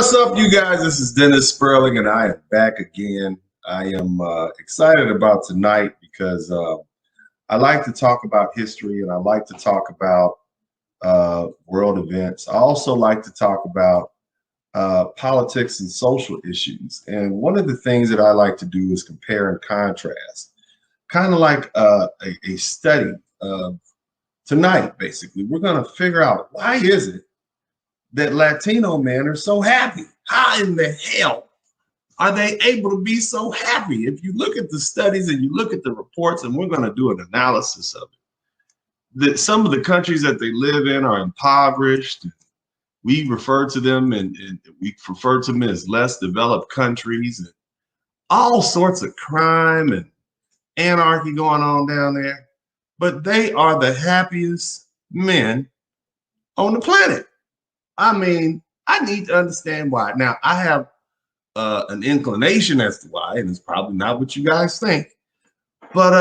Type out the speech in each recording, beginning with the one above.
What's up, you guys? This is Dennis Sperling, and I am back again. I am excited about tonight because I like to talk about history and I like to talk about world events. I also like to talk about politics and social issues. And one of the things that I like to do is compare and contrast, kind of like a study. Tonight, basically, we're going to figure out, why is it that Latino men are so happy? How in the hell are they able to be so happy? If you look at the studies and you look at the reports, and we're going to do an analysis of it, that some of the countries that they live in are impoverished. We refer to them and we refer to them as less developed countries, and all sorts of crime and anarchy going on down there. But they are the happiest men on the planet. I mean, I need to understand why. Now, I have an inclination as to why, and it's probably not what you guys think. But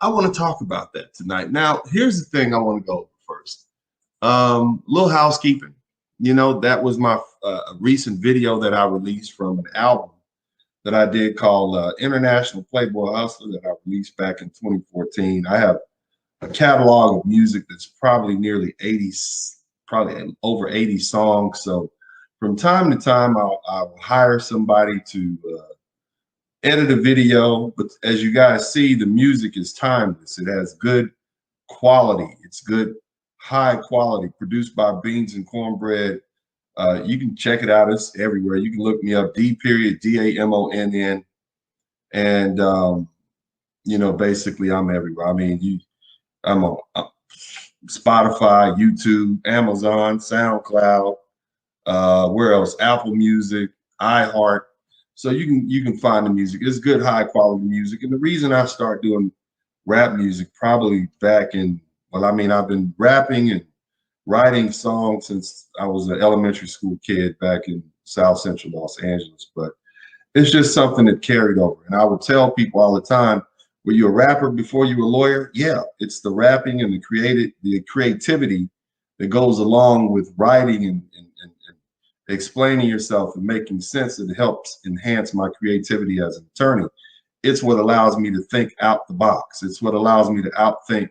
I want to talk about that tonight. Now, here's the thing I want to go over first. Little housekeeping. You know, that was my recent video that I released from an album that I did called International Playboy Hustler that I released back in 2014. I have a catalog of music that's probably nearly 80, probably over 80 songs. So from time to time, I'll hire somebody to edit a video. But as you guys see, the music is timeless. It has good quality. It's good, high quality, produced by Beans and Cornbread. You can check it out. It's everywhere. You can look me up, D.Damonn. And, you know, basically I'm everywhere. I mean, I'm on Spotify, YouTube, Amazon, SoundCloud, where else? Apple Music, iHeart. So you can find the music. It's good, high quality music. And the reason I started doing rap music probably back in, well, I mean, I've been rapping and writing songs since I was an elementary school kid back in South Central Los Angeles. But it's just something that carried over. And I would tell people all the time, were you a rapper before you were a lawyer? Yeah, it's the rapping and the creativity that goes along with writing and explaining yourself and making sense that helps enhance my creativity as an attorney. It's what allows me to think out the box. It's what allows me to outthink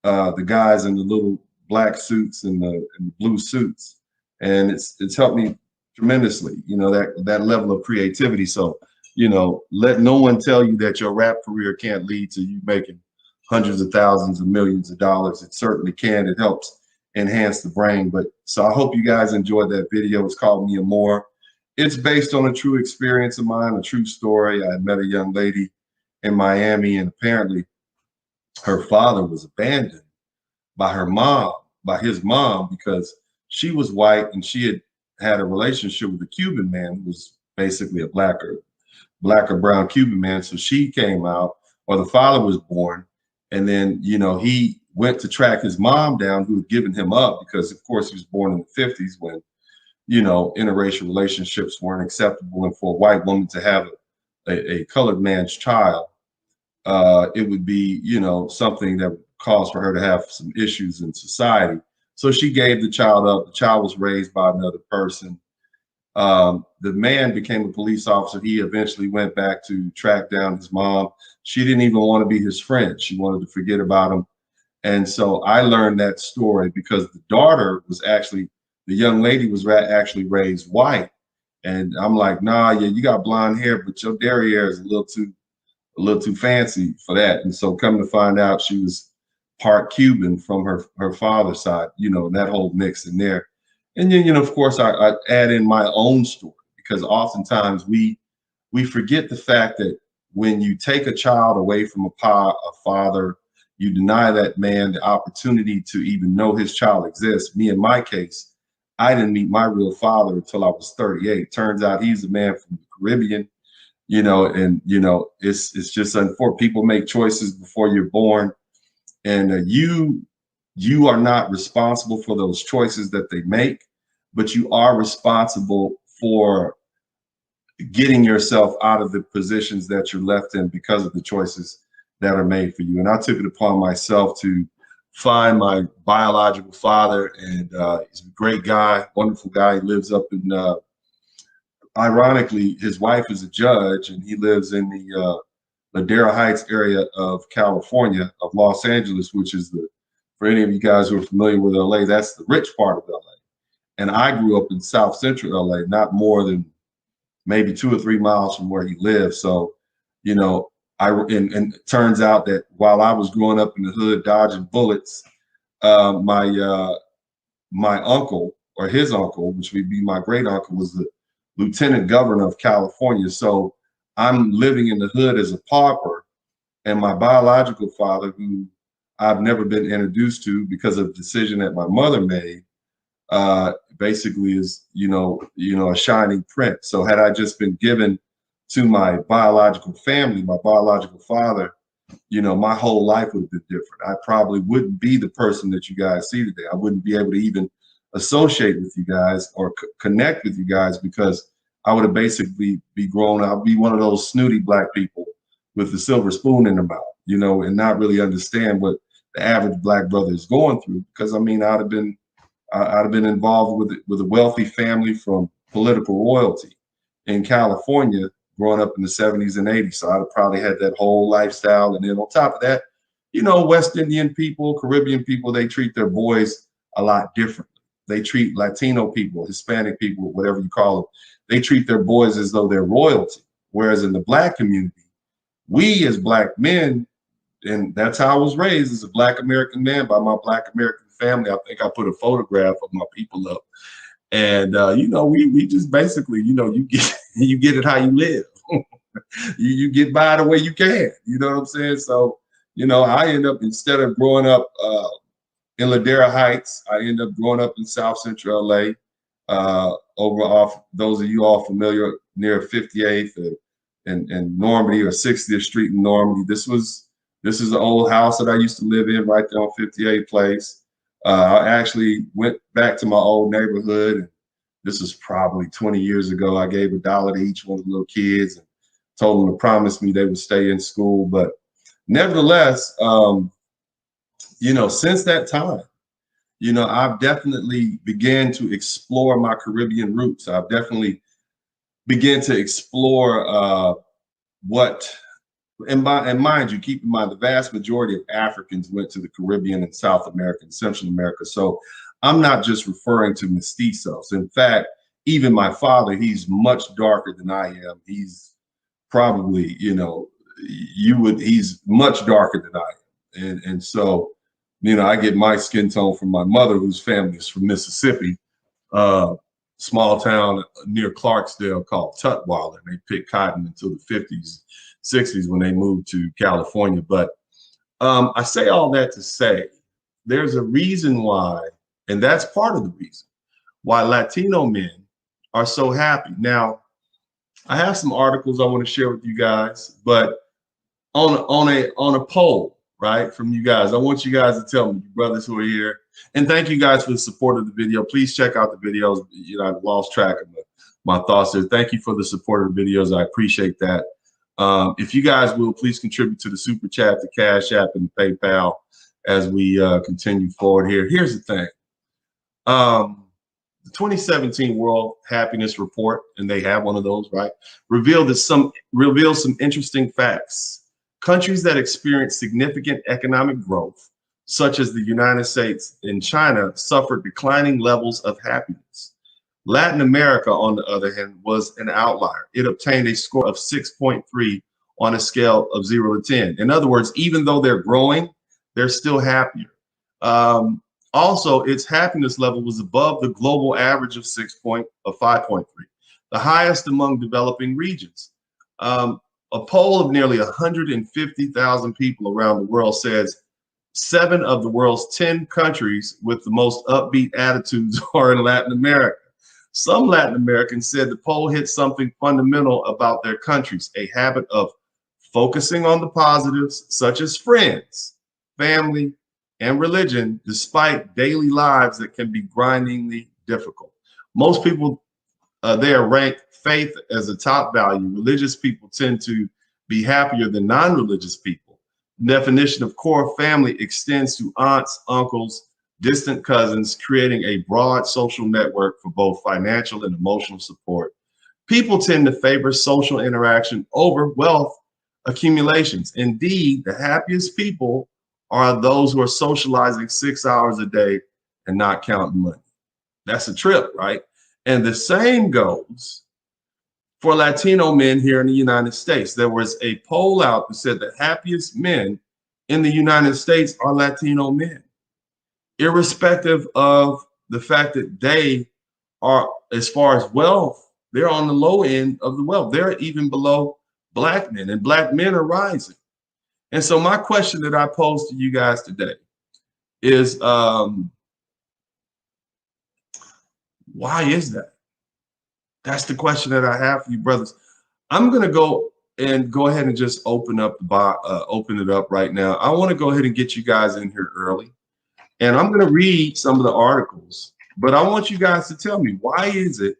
the guys in the little black suits and the blue suits. And it's helped me tremendously, you know, that level of creativity. So, you know, let no one tell you that your rap career can't lead to you making hundreds of thousands of millions of dollars. It certainly can. It helps enhance the brain. But so I hope you guys enjoyed that video. It's called Me and More. It's based on a true experience of mine, a true story. I met a young lady in Miami, and apparently her father was abandoned by his mom, because she was white and she had a relationship with a Cuban man who was basically a black or brown Cuban man. So she came out, or the father was born, and then, you know, he went to track his mom down, who had given him up because, of course, he was born in the 50s when, you know, interracial relationships weren't acceptable. And for a white woman to have a colored man's child, it would be, you know, something that would cause for her to have some issues in society. So she gave the child up. The child was raised by another person. The man became a police officer. He eventually went back to track down his mom. She didn't even want to be his friend. She wanted to forget about him. And so I learned that story because the daughter was actually, the young lady was actually raised white. And I'm like, nah, yeah, you got blonde hair, but your derriere is a little too fancy for that. And so come to find out, she was part Cuban from her father's side, you know, that whole mix in there. And then, you know, of course, I add in my own story, because oftentimes we forget the fact that when you take a child away from a father, you deny that man the opportunity to even know his child exists. Me, in my case, I didn't meet my real father until I was 38. Turns out he's a man from the Caribbean, you know, and, you know, it's just unfortunate. People make choices before you're born, and you are not responsible for those choices that they make, but you are responsible for getting yourself out of the positions that you're left in because of the choices that are made for you. And I took it upon myself to find my biological father, and he's a great guy, wonderful guy. He lives up in ironically, his wife is a judge, and he lives in the Ladera Heights area of California, of Los Angeles, which is for any of you guys who are familiar with LA, that's the rich part of LA. And I grew up in South Central LA, not more than maybe 2 or 3 miles from where he lived. So, you know, and it turns out that while I was growing up in the hood dodging bullets, my uncle, or his uncle, which would be my great uncle, was the lieutenant governor of California. So I'm living in the hood as a pauper, and my biological father, who I've never been introduced to because of a decision that my mother made, basically is, a shining prince. So had I just been given to my biological family, my biological father, my whole life would have been different. I probably wouldn't be the person that you guys see today. I wouldn't be able to even associate with you guys or connect with you guys, because I would have basically be grown. I'd be one of those snooty black people with the silver spoon in their mouth, and not really understand what the average black brother is going through. Because I mean, I'd have been involved with a wealthy family from political royalty in California, growing up in the 70s and 80s. So I'd have probably had that whole lifestyle. And then on top of that, West Indian people, Caribbean people, they treat their boys a lot differently. They treat Latino people, Hispanic people, whatever you call them, they treat their boys as though they're royalty. Whereas in the black community, we as black men, and that's how I was raised as a black American man by my black American family. I think I put a photograph of my people up. And we just basically, you get it how you live. you get by the way you can. You know what I'm saying? So, I end up, instead of growing up in Ladera Heights, I end up growing up in South Central LA, over off, those of you all familiar, near 58th and Normandy, or 60th Street in Normandy. This is the old house that I used to live in right there on 58th Place. I actually went back to my old neighborhood, and this was probably 20 years ago. I gave $1 to each one of the little kids and told them to promise me they would stay in school. But nevertheless, since that time, I've definitely began to explore my Caribbean roots. I've definitely began to explore and mind you, keep in mind, the vast majority of Africans went to the Caribbean and South America and Central America. So I'm not just referring to mestizos. In fact, even my father, he's much darker than I am. He's probably, he's much darker than I am. And so, I get my skin tone from my mother, whose family is from Mississippi, small town near Clarksdale called Tutwiler. They picked cotton until the 50s, 60s when they moved to California. But I say all that to say there's a reason why, and that's part of the reason why Latino men are so happy. Now, I have some articles I want to share with you guys, but on a poll, right, from you guys, I want you guys to tell me, you brothers who are here, and thank you guys for the support of the video. Please check out the videos. I've lost track of my thoughts there. Thank you for the support of the videos. I appreciate that. If you guys will, please contribute to the Super Chat, the Cash App, and the PayPal as we continue forward here. Here's the thing. The 2017 World Happiness Report, and they have one of those, right, reveals some interesting facts. Countries that experience significant economic growth, such as the United States and China, suffered declining levels of happiness. Latin America, on the other hand, was an outlier. It obtained a score of 6.3 on a scale of 0 to 10. In other words, even though they're growing, they're still happier. Also, its happiness level was above the global average of 5.3, the highest among developing regions. A poll of nearly 150,000 people around the world says 7 of the world's 10 countries with the most upbeat attitudes are in Latin America. Some Latin Americans said the poll hit something fundamental about their countries, a habit of focusing on the positives, such as friends, family, and religion, despite daily lives that can be grindingly difficult. Most people there rank faith as a top value. Religious people tend to be happier than non-religious people. The definition of core family extends to aunts, uncles, distant cousins, creating a broad social network for both financial and emotional support. People tend to favor social interaction over wealth accumulations. Indeed, the happiest people are those who are socializing 6 hours a day and not counting money. That's a trip, right? And the same goes for Latino men here in the United States. There was a poll out that said the happiest men in the United States are Latino men, irrespective of the fact that they are, as far as wealth, they're on the low end of the wealth. They're even below Black men, and Black men are rising. And so my question that I pose to you guys today is, why is that? That's the question that I have for you, brothers. I'm going to go ahead and just open it up right now. I want to go ahead and get you guys in here early, and I'm going to read some of the articles, but I want you guys to tell me, why is it?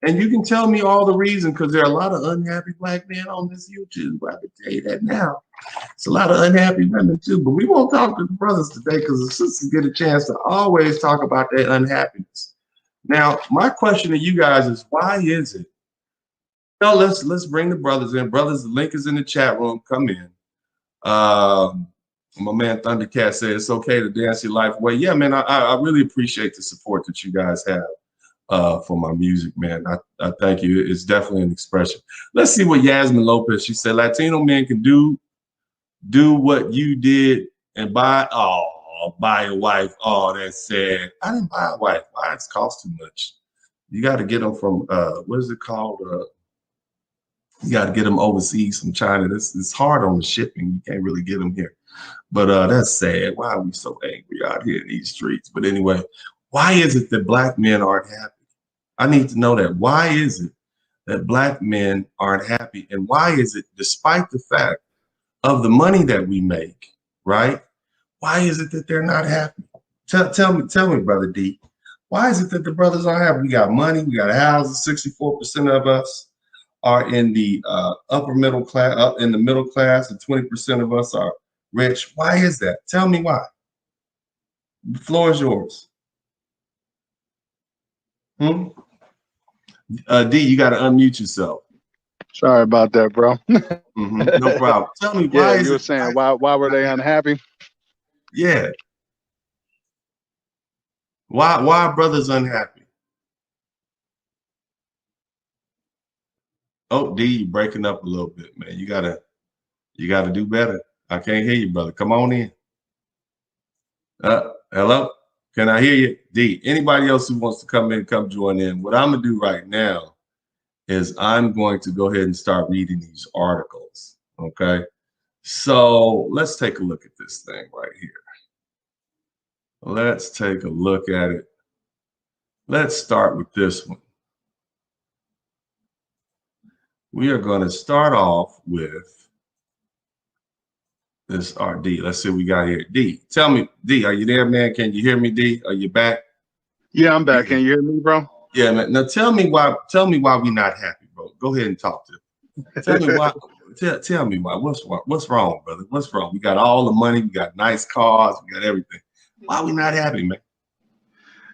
And you can tell me all the reasons, because there are a lot of unhappy Black men on this YouTube. I can tell you that now. It's a lot of unhappy women too, but we won't talk to the brothers today because the sisters get a chance to always talk about their unhappiness. Now, my question to you guys is, why is it? No, let's bring the brothers in. Brothers, the link is in the chat room. Come in. My man Thundercat said it's okay to dance your life away. Yeah, man, I really appreciate the support that you guys have for my music, man. I thank you. It's definitely an expression. Let's see what Yasmin Lopez, she said, Latino men can do what you did and buy a wife. Oh, that's sad. I didn't buy a wife. Wives cost too much. You got to get them from what is it called? You got to get them overseas from China. It's hard on the shipping. You can't really get them here. But that's sad. Why are we so angry out here in these streets? But anyway, why is it that Black men aren't happy? I need to know that. Why is it that Black men aren't happy? And why is it, despite the fact of the money that we make, right? Why is it that they're not happy? Tell me, Brother D. Why is it that the brothers aren't happy? We got money, we got houses. 64% of us are in the upper middle class, up in the middle class, and 20% of us are rich. Why is that? Tell me why. The floor is yours. D, you got to unmute yourself. Sorry about that, bro. No problem. Tell me why. Yeah, you were saying why were they unhappy? Yeah. Why are brothers unhappy? Oh, D, you breaking up a little bit, man. You gotta do better. I can't hear you, brother. Come on in. Hello? Can I hear you? D, anybody else who wants to come in, come join in. What I'm gonna do right now is I'm going to go ahead and start reading these articles, okay? So let's take a look at this thing right here. Let's take a look at it. Let's start with this one. We are going to start off with this RD. Let's see what we got here. D, tell me, D, are you there, man? Can you hear me, D? Are you back? Yeah, I'm back. Can you hear me, bro? Yeah, man. Now tell me why we're not happy, bro. Go ahead and talk to me. Tell me why. Tell me why. What's wrong, brother? What's wrong? We got all the money, we got nice cars, we got everything. Why are we not happy, man?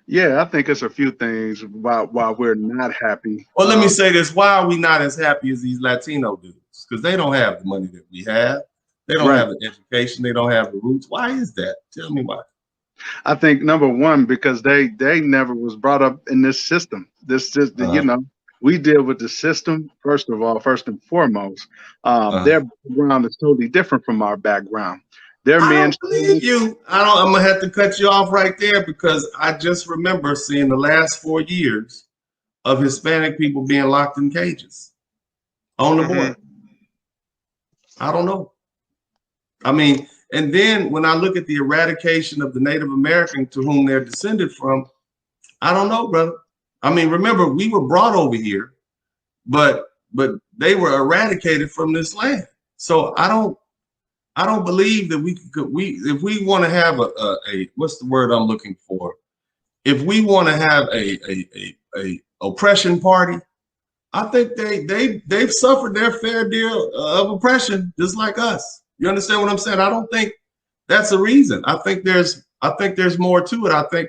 Yeah, I think it's a few things why we're not happy. Well, let me say this. Why are we not as happy as these Latino dudes? Because they don't have the money that we have. They don't have the education. They don't have the roots. Why is that? Tell me why. I think number one, because they never was brought up in this system. This system, you know, we deal with the system first and foremost. Their background is totally different from our background. Their I don't believe you. I'm gonna have to cut you off right there, because I just remember seeing the last 4 years of Hispanic people being locked in cages on the border. I don't know. I mean, and then when I look at the eradication of the Native American to whom they're descended from, I don't know, brother. I mean, remember, we were brought over here, but they were eradicated from this land. So I don't believe that if we want to have a what's the word I'm looking for? If we want to have a oppression party, I think they've suffered their fair deal of oppression just like us. You understand what I'm saying? I don't think that's a reason. I think there's more to it. I think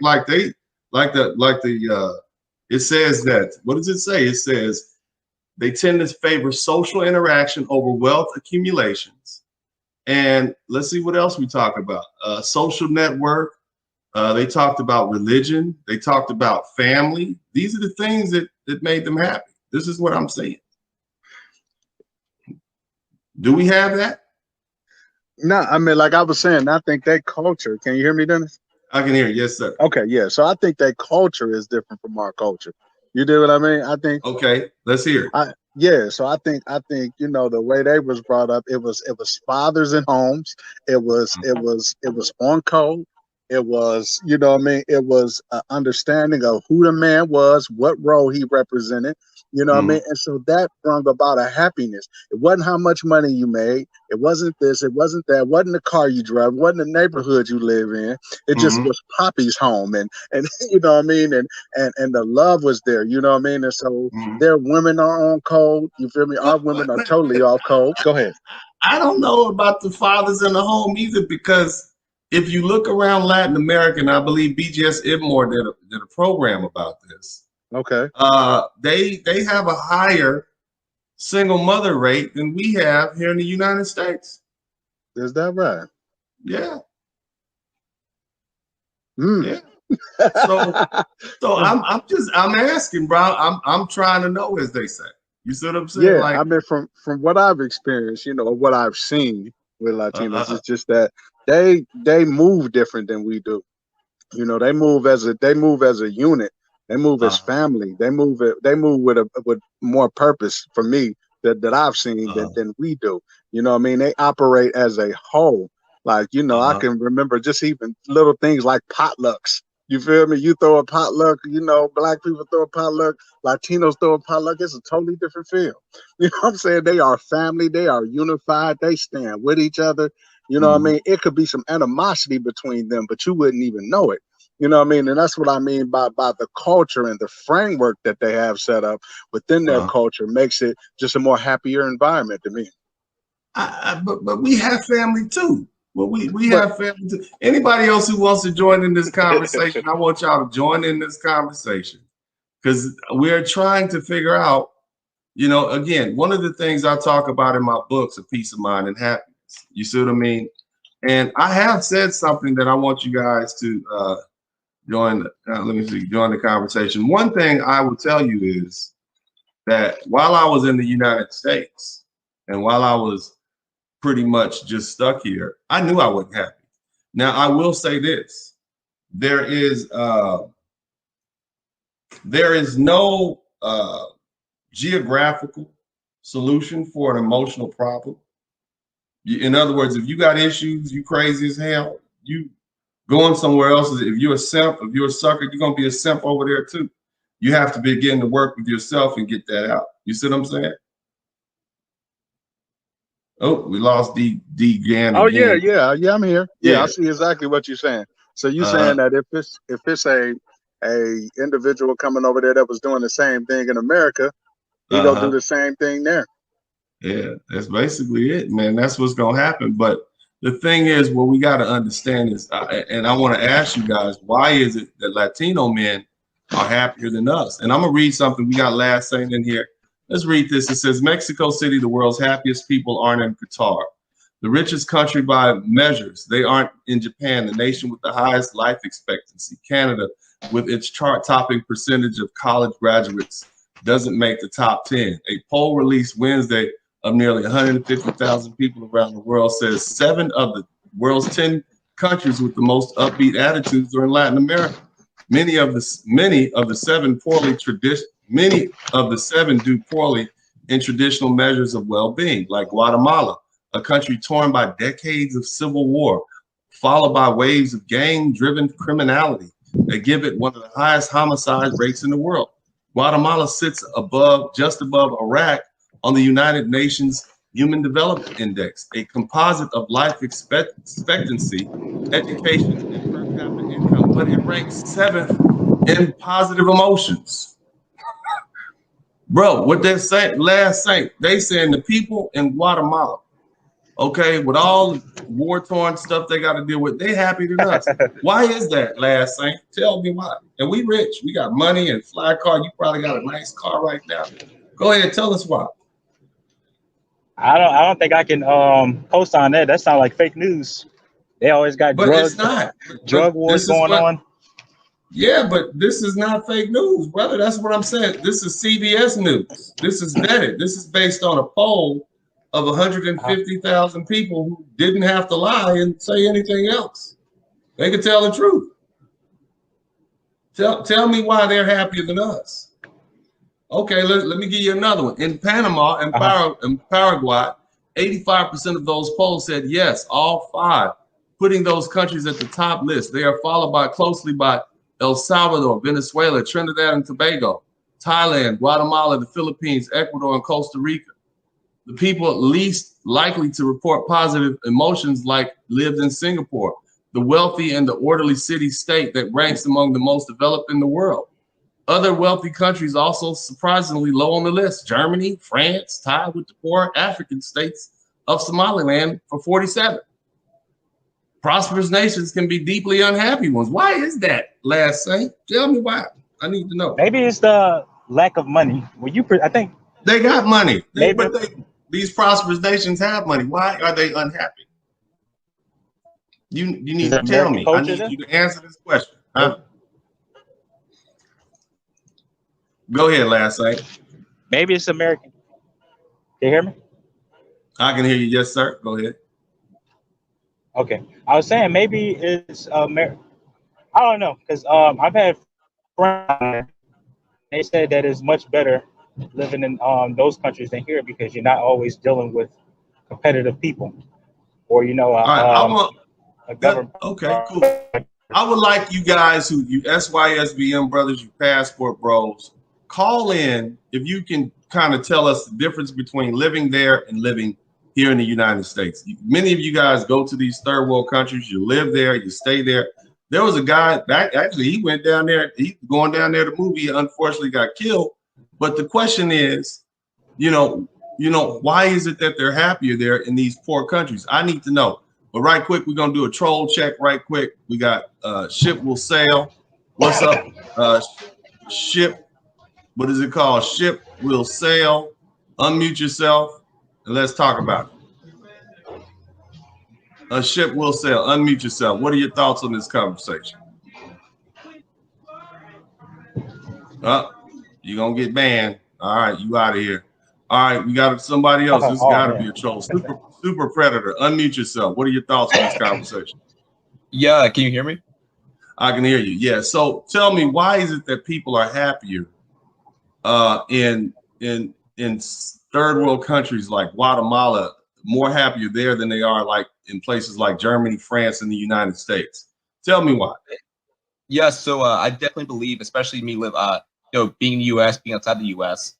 it says that, what does it say? It says They tend to favor social interaction over wealth accumulations. And let's see what else we talk about. Social network. They talked about religion. They talked about family. These are the things that made them happy. This is what I'm saying. Do we have that? No, I mean, like I was saying, I think that culture. Can you hear me, Dennis? I can hear you. Yes, sir. Okay, yeah. So I think that culture is different from our culture. You do what I mean? I think. Okay, let's hear it. Yeah. So I think you know the way they was brought up. It was fathers in homes. It was on code. It was, you know what I mean? It was an understanding of who the man was, what role he represented, you know what I mean? And so that brought about a happiness. It wasn't how much money you made. It wasn't this. It wasn't that. It wasn't the car you drive. It wasn't the neighborhood you live in. It just was Poppy's home. And you know what I mean? And the love was there, you know what I mean? And so their women are on code. You feel me? Our women are totally off code. Go ahead. I don't know about the fathers in the home either, because if you look around Latin America, and I believe BGS Ibmore did a program about this. Okay. They have a higher single mother rate than we have here in the United States. Is that right? Yeah. Yeah. So I'm asking, bro. I'm trying to know, as they say. You see what I'm saying? Yeah. Like, I mean, from what I've experienced, you know, what I've seen with Latinos, it's just that they move different than we do. You know, they move as a unit. They move as family. They move with more purpose for me that I've seen than we do. You know what I mean? They operate as a whole. Like, you know, I can remember just even little things like potlucks. You feel me? You throw a potluck, you know, Black people throw a potluck, Latinos throw a potluck. It's a totally different feel. You know what I'm saying? They are family. They are unified. They stand with each other. You know what I mean? It could be some animosity between them, but you wouldn't even know it. You know what I mean? And that's what I mean by the culture and the framework that they have set up within their culture makes it just a more happier environment to me. But we have family too. Well, we have family too. Anybody else who wants to join in this conversation, I want y'all to join in this conversation, because we're trying to figure out, you know, again, one of the things I talk about in my books are peace of mind and happiness. You see what I mean? And I have said something that I want you guys to join the conversation. One thing I will tell you is that while I was in the United States and while I was pretty much just stuck here, I knew I wasn't happy. Now, I will say this. There is no geographical solution for an emotional problem. In other words, if you got issues, you crazy as hell, you going somewhere else. If you're a simp, if you're a sucker, you're going to be a simp over there too. You have to begin to work with yourself and get that out. You see what I'm saying? Oh, we lost D Gan. Oh again. Yeah, I'm here. Yeah, I see exactly what you're saying. So you're saying that if it's a individual coming over there that was doing the same thing in America, he gonna do the same thing there. Yeah, that's basically it, man. That's what's gonna happen. But the thing is, what we got to understand is, and I want to ask you guys, why is it that Latino men are happier than us? And I'm gonna read something we got last saying in here. Let's read this. It says, Mexico City, the world's happiest people aren't in Qatar. The richest country by measures. They aren't in Japan, the nation with the highest life expectancy. Canada, with its chart-topping percentage of college graduates, doesn't make the top 10. A poll released Wednesday of nearly 150,000 people around the world says 7 of the world's 10 countries with the most upbeat attitudes are in Latin America. Many of the 7 do poorly in traditional measures of well-being, like Guatemala, a country torn by decades of civil war, followed by waves of gang-driven criminality that give it one of the highest homicide rates in the world. Guatemala sits just above Iraq on the United Nations Human Development Index, a composite of life expectancy, education, and per capita income, but it ranks 7th in positive emotions. Bro, what they're saying, they saying the people in Guatemala, okay, with all the war-torn stuff they got to deal with, they happier than us. Why is that, Last Saint? Tell me why. And we rich. We got money and fly car. You probably got a nice car right now. Go ahead, tell us why. I don't think I can post on that. That sounds like fake news. They always got But it's not. drug wars going on. Yeah, but this is not fake news, brother. That's what I'm saying. This is CBS News. This is vetted. This is based on a poll of 150,000 people who didn't have to lie and say anything else. They could tell the truth. Tell me why they're happier than us. Okay, let me give you another one. In Panama and Paraguay, 85% of those polls said yes, all five, putting those countries at the top list. They are followed closely by El Salvador, Venezuela, Trinidad and Tobago, Thailand, Guatemala, the Philippines, Ecuador, and Costa Rica. The people least likely to report positive emotions lived in Singapore, the wealthy and the orderly city-state that ranks among the most developed in the world. Other wealthy countries also surprisingly low on the list: Germany, France, tied with the poor African states of Somaliland for 47. Prosperous nations can be deeply unhappy ones. Why is that, Last Saint? Tell me why. I need to know. Maybe it's the lack of money. I think they got money. These prosperous nations have money. Why are they unhappy? You need to tell me. I need you to answer this question. Huh? Go ahead, Last Saint. Maybe it's American. Can you hear me? I can hear you. Yes, sir. Go ahead. Okay. I was saying maybe it's American. I don't know, because I've had friends. They said that it's much better living in those countries than here because you're not always dealing with competitive people, or a government. Okay, cool. I would like you guys you SYSBM brothers, you passport bros, call in if you can kind of tell us the difference between living there and living here in the United States. Many of you guys go to these third world countries, you live there, you stay there. There was a guy actually he went down there, he going down there to movie, unfortunately got killed. But the question is, why is it that they're happier there in these poor countries? I need to know. But right quick, we're gonna do a troll check right quick. We got Ship Will Sail. What's up? Ship, what is it called? Ship Will Sail. Unmute yourself and let's talk about it. A Ship Will Sail. Unmute yourself. What are your thoughts on this conversation? You're gonna get banned. All right, you out of here. All right, we got somebody else. This gotta be a troll. Super Predator. Unmute yourself. What are your thoughts on this conversation? Yeah, can you hear me? I can hear you. Yeah. So tell me, why is it that people are happier in third world countries like Guatemala, more happier there than they are like in places like Germany, France, and the United States? Tell me why. Yeah, so I definitely believe, especially me being in the U.S., being outside the U.S.,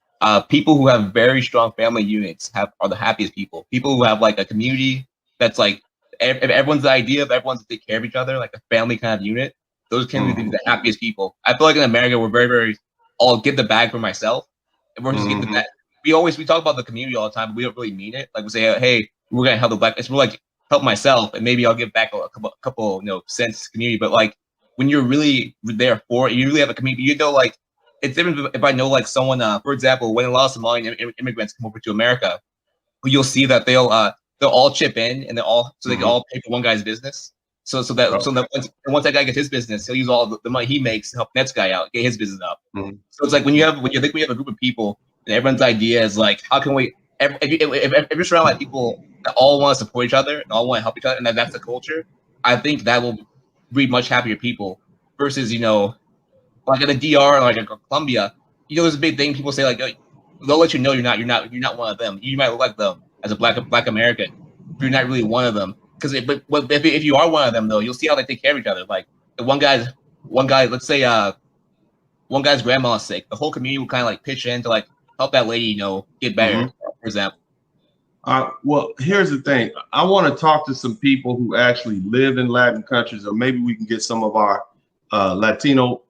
people who have very strong family units are the happiest people. People who have like a community that's like everyone's the idea of everyone's to take care of each other, like a family kind of unit. Those can be the happiest people. I feel like in America we're very, very I'll get the bag for myself, and we're just getting the bag. We talk about the community all the time, but we don't really mean it. Like we say, hey, we're gonna help the black. It's more like help myself, and maybe I'll give back a couple cents to the community. But like when you're really there for it, you really have a community. Like it's different if I know like someone. For example, when a lot of Somalian immigrants come over to America, you'll see that they'll all chip in and they can all pay for one guy's business. So once that guy gets his business, he'll use all the money he makes to help the next guy out, get his business up. So it's like when you have a group of people and everyone's idea is like, how can we? If you're surrounded by people that all want to support each other and all want to help each other, and that's the culture, I think that will breed much happier people versus like in the DR or like in Colombia, there's a big thing people say like they'll let you know you're not one of them. You might look like them as a black American, but you're not really one of them. Because if you are one of them though, you'll see how they take care of each other. Like one guy, let's say one guy's grandma's sick, the whole community will kind of like pitch in to like help that lady, get better, for example. Well, here's the thing. I want to talk to some people who actually live in Latin countries, or maybe we can get some of our Latino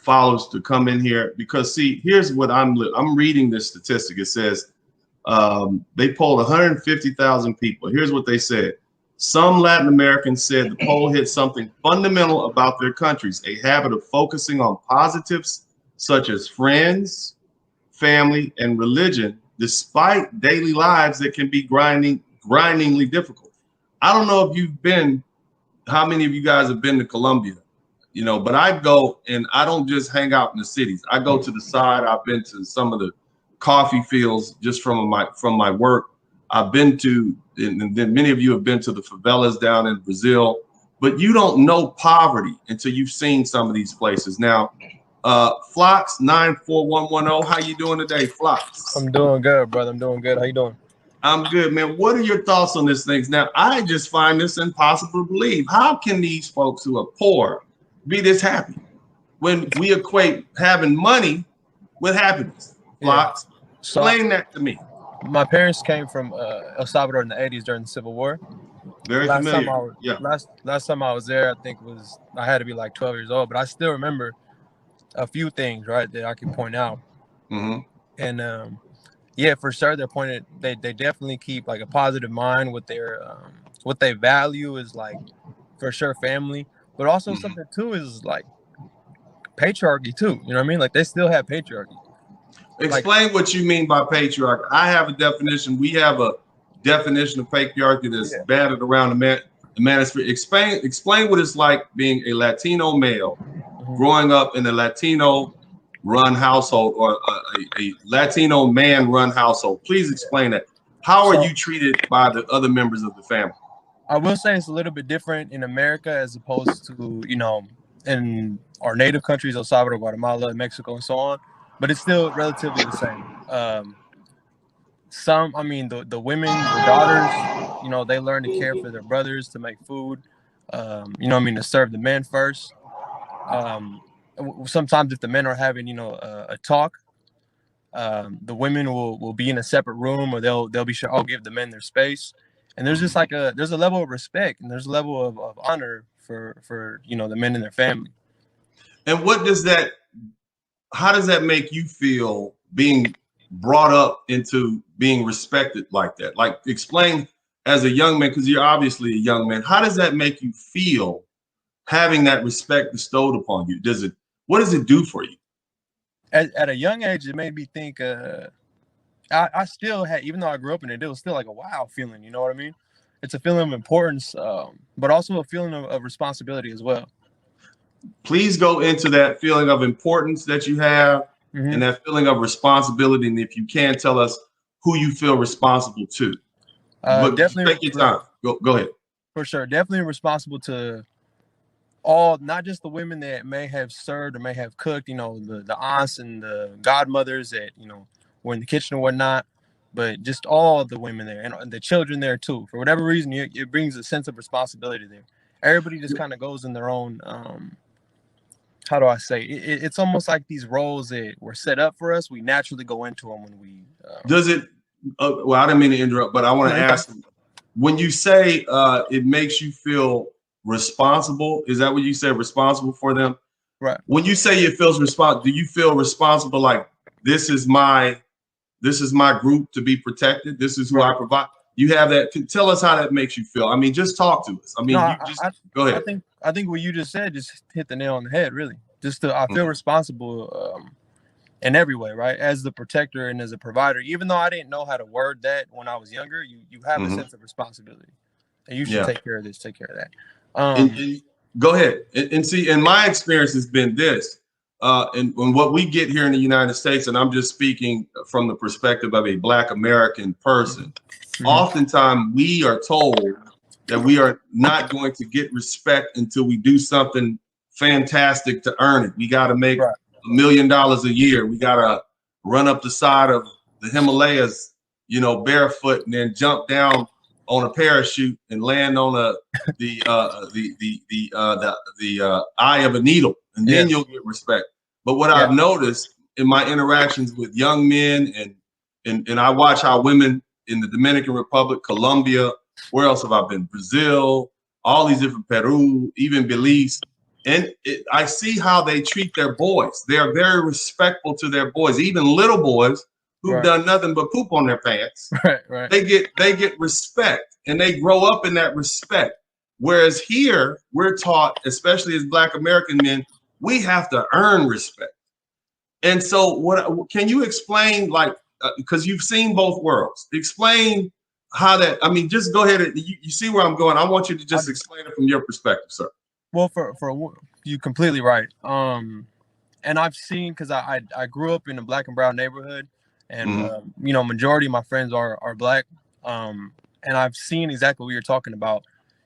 followers to come in here, because see, here's what I'm reading this statistic. It says they polled 150,000 people. Here's what they said. Some Latin Americans said the poll hit something fundamental about their countries, a habit of focusing on positives such as friends, family, and religion, despite daily lives that can be grindingly difficult. I don't know if you've been, how many of you guys have been to Colombia, you know, but I go and I don't just hang out in the cities. I go to the side. I've been to some of the coffee fields just from my work. I've been to, and then many of you have been to the favelas down in Brazil, but you don't know poverty until you've seen some of these places. Now, Flox 94110, how you doing today, Flox? I'm doing good, brother. I'm doing good. How you doing? I'm good, man. What are your thoughts on this things? Now, I just find this impossible to believe. How can these folks who are poor be this happy when we equate having money with happiness? Flox, explain that to me. My parents came from El Salvador in the 80s during the Civil War. Very familiar. Last time I was there, I think I had to be like 12 years old, but I still remember a few things, right, that I can point out. Mm-hmm. And yeah, for sure, they definitely keep like a positive mind with their what they value is like for sure family, but also something too is like patriarchy too. You know what I mean? Like they still have patriarchy. Explain what you mean by patriarchy. I have a definition. We have a definition of patriarchy that's battered around the manosphere. Explain what it's like being a Latino male growing up in a Latino run household or a Latino man run household. Please explain that. How are you treated by the other members of the family? I will say it's a little bit different in America as opposed to, you know, in our native countries, El Salvador, Guatemala, Mexico, and so on. But it's still relatively the same. The women, the daughters, you know, they learn to care for their brothers, to make food, to serve the men first. Sometimes if the men are having, a talk, the women will be in a separate room, or they'll be sure, I'll give the men their space. And there's just there's a level of respect and there's a level of honor for the men in their family. And how does that make you feel being brought up into being respected like that? Like, explain as a young man, because you're obviously a young man, how does that make you feel having that respect bestowed upon you? What does it do for you? At a young age, it made me think, I still had, even though I grew up in it, it was still like a wow feeling, you know what I mean? It's a feeling of importance, but also a feeling of responsibility as well. Please go into that feeling of importance that you have and that feeling of responsibility. And if you can, tell us who you feel responsible to. But definitely take your time. Go ahead. For sure. Definitely responsible to all, not just the women that may have served or may have cooked, the aunts and the godmothers that, were in the kitchen or whatnot, but just all the women there and the children there too. For whatever reason, it brings a sense of responsibility there. Everybody just kind of goes in their own, how do I say? It's almost like these roles that were set up for us. We naturally go into them when we. Does it? Well, I didn't mean to interrupt, but I want to ask: when you say it makes you feel responsible, is that what you said? Responsible for them, right? When you say it feels responsible, do you feel responsible? Like this is my group to be protected. This is who I provide. You have that. Tell us how that makes you fil. I mean, just talk to us. I mean, go ahead. I think what you just said just hit the nail on the head, really. I feel responsible in every way, right? As the protector and as a provider, even though I didn't know how to word that when I was younger, you have a sense of responsibility. And you should take care of this, take care of that. And go ahead. And see, in my experience has been this, and what we get here in the United States, and I'm just speaking from the perspective of a Black American person, oftentimes we are told that we are not going to get respect until we do something fantastic to earn it. We got to make $1 million a year. We got to run up the side of the Himalayas, barefoot, and then jump down on a parachute and land on the eye of a needle, and then you'll get respect. But what I've noticed in my interactions with young men, and I watch how women in the Dominican Republic, Colombia, where else have I been? Brazil, all these different, Peru, even Belize. And I see how they treat their boys. They are very respectful to their boys, even little boys who've done nothing but poop on their pants. Right. They get respect, and they grow up in that respect. Whereas here, we're taught, especially as Black American men, we have to earn respect. And so what can you explain, like, because you've seen both worlds, explain how that, I mean, just go ahead and you see where I'm going. I want you to just explain it from your perspective, sir. Well, for you completely right. And I've seen, because I grew up in a black and brown neighborhood, and you know, majority of my friends are black. And I've seen exactly what you're talking about,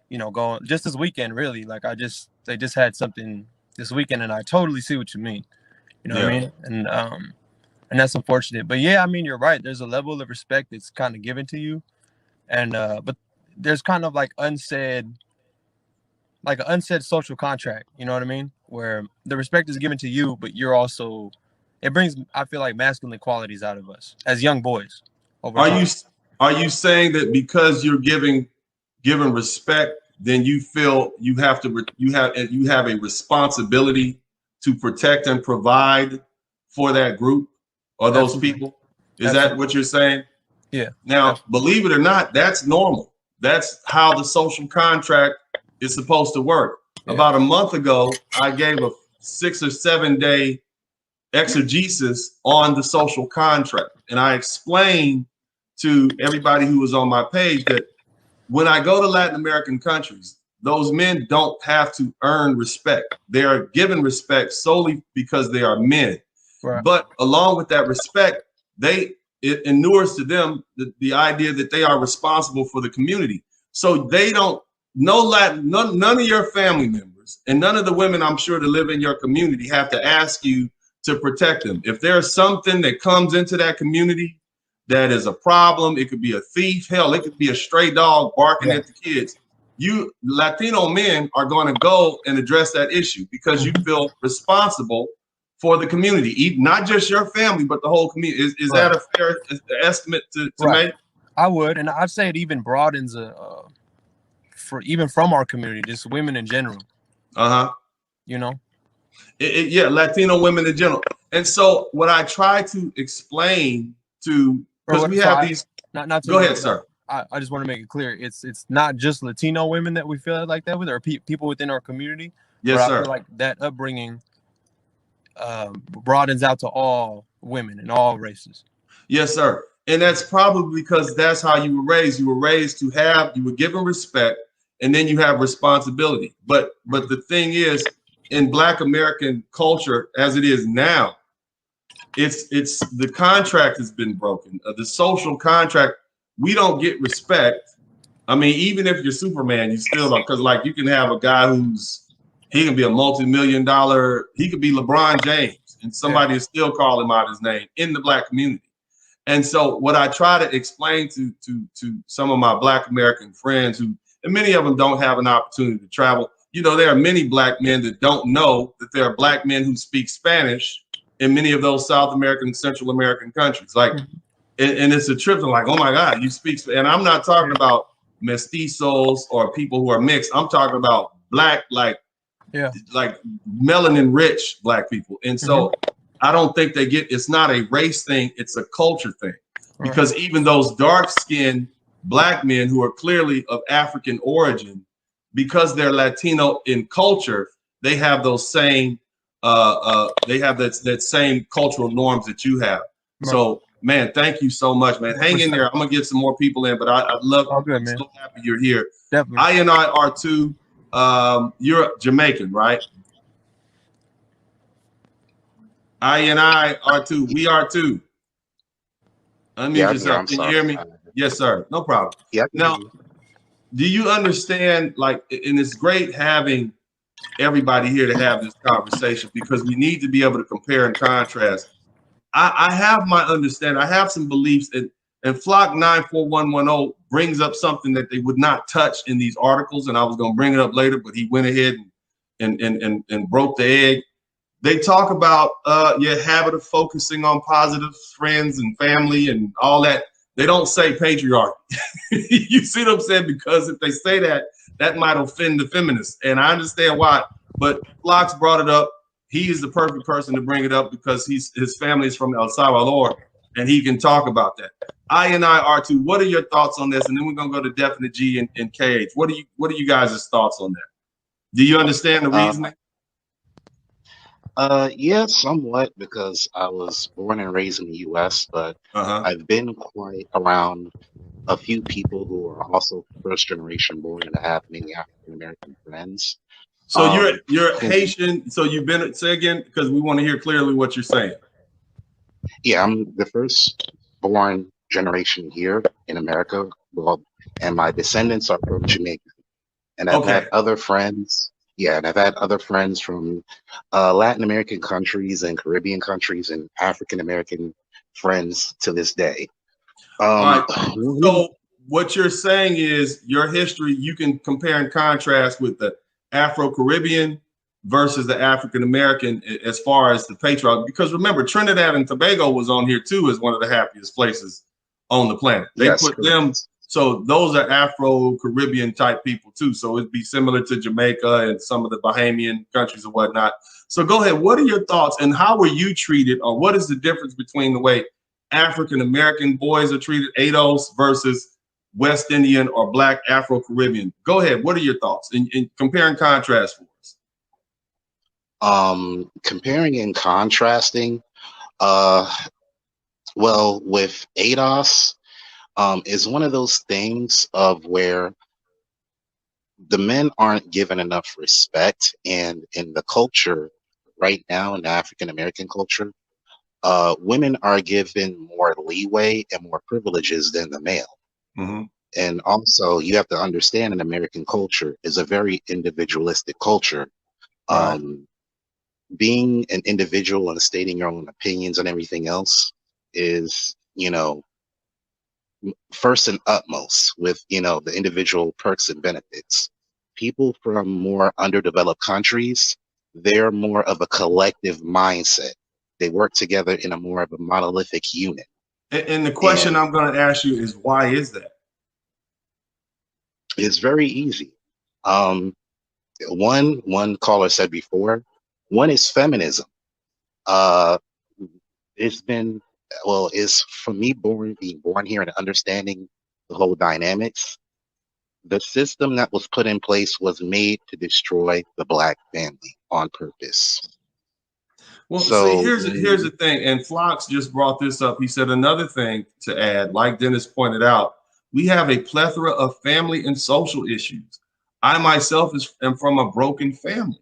you know, going just this weekend, really. Like they just had something this weekend, and I totally see what you mean. You know what I mean? And that's unfortunate. But yeah, I mean, you're right. There's a level of respect that's kind of given to you. And but there's kind of like an unsaid social contract, you know what I mean? Where the respect is given to you, but you're also, it brings, I feel like, masculine qualities out of us as young boys. Are you saying that because you're given respect, then you feel you have a responsibility to protect and provide for that group or those people? Is that what you're saying? Yeah. Now, believe it or not, that's normal. That's how the social contract is supposed to work. Yeah. About a month ago, I gave a 6 or 7 day exegesis on the social contract. And I explained to everybody who was on my page that when I go to Latin American countries, those men don't have to earn respect. They are given respect solely because they are men. Right. But along with that respect, it inures to them the idea that they are responsible for the community. So they don't, none of your family members and none of the women I'm sure that live in your community have to ask you to protect them. If there's something that comes into that community that is a problem, it could be a thief, hell, it could be a stray dog barking at the kids. You Latino men are going to go and address that issue because you feel responsible for the community, not just your family, but the whole community. Is that a fair estimate to make? I would, and I'd say it even broadens even from our community, just women in general. You know? Yeah, Latino women in general. And so what I try to explain to, because we have these. Go ahead, sir. I just want to make it clear. It's not just Latino women that we feel like that with, or people within our community. Yes, sir. I feel like that upbringing broadens out to all women and all races. Yes, sir. And that's probably because that's how you were raised. You were raised to you were given respect, and then you have responsibility. But the thing is, in Black American culture, as it is now, it's the contract has been broken. The social contract, we don't get respect. I mean, even if you're Superman, you still don't, because like you can have a guy he can be a multi-million-dollar, he could be LeBron James, and somebody is still call him out his name in the Black community. And so what I try to explain to some of my Black American friends and many of them don't have an opportunity to travel. You know, there are many Black men that don't know that there are Black men who speak Spanish in many of those South American and Central American countries. Like, and it's a trip to like, oh my God, you speak. And I'm not talking about mestizos or people who are mixed. I'm talking about Black, like melanin rich Black people. And so I don't think it's not a race thing. It's a culture thing, because even those dark skinned Black men who are clearly of African origin, because they're Latino in culture, they have those same, they have that same cultural norms that you have. So, man, thank you so much, man. Hang in there. I'm gonna get some more people in, but I love. I'm so happy you're here. Definitely. I and I are too. You're Jamaican, right? I and I are too. We are too. Unmute yourself. Can you hear me? Yes, sir. No problem. Yep. Now, do you understand, like, and it's great having everybody here to have this conversation, because we need to be able to compare and contrast. I have my understanding. I have some beliefs, and Flock 94110 brings up something that they would not touch in these articles, and I was going to bring it up later, but he went ahead and broke the egg. They talk about your habit of focusing on positive friends and family and all that. They don't say patriarchy. You see what I'm saying? Because if they say that, that might offend the feminists. And I understand why. But Flox brought it up. He is the perfect person to bring it up because his family is from El Salvador, and he can talk about that. I and I are too. What are your thoughts on this? And then we're gonna go to Definite G and KH. What are you guys' thoughts on that? Do you understand the reasoning? Yeah, somewhat, because I was born and raised in the U.S., but Uh-huh. I've been quite around a few people who are also first generation born and have many African American friends. So you're Who, Haitian. So you've been, say again, because we want to hear clearly what you're saying. yeah, I'm the first born generation here in America. Well, and my descendants are from Jamaica. And I've Okay. had other friends. Yeah, and I've had other friends from Latin American countries and Caribbean countries and African American friends to this day. All right. One- So what you're saying is your history, you can compare and contrast with the Afro-Caribbean versus the African American as far as the patriarch. Because remember, Trinidad and Tobago was on here too as one of the happiest places on the planet. They yes, put correct. them, so those are Afro-Caribbean type people too. So it'd be similar to Jamaica and some of the Bahamian countries and whatnot. So go ahead. What are your thoughts and how were you treated, or what is the difference between the way African American boys are treated, ADOS, versus West Indian or Black Afro-Caribbean? Go ahead. What are your thoughts? And compare and contrast for us. Comparing and contrasting, uh, well, with ADOS, is one of those things of where the men aren't given enough respect, and in the culture right now, in the African American culture, women are given more leeway and more privileges than the male. Mm-hmm. And also, you have to understand, an American culture is a very individualistic culture. Right. Being an individual and stating your own opinions and everything else is, first and utmost with, the individual perks and benefits. People from more underdeveloped countries, they're more of a collective mindset. They work together in a more of a monolithic unit. And the question And I'm going to ask you is, why is that? it's very easy. One caller said before, one is feminism. Uh, it's been, well, it's for me being born here and understanding the whole dynamics. The system that was put in place was made to destroy the Black family on purpose. Well, see, So here's the thing, and Flox just brought this up. He said another thing to add, like Dennis pointed out, we have a plethora of family and social issues. I myself am from a broken family.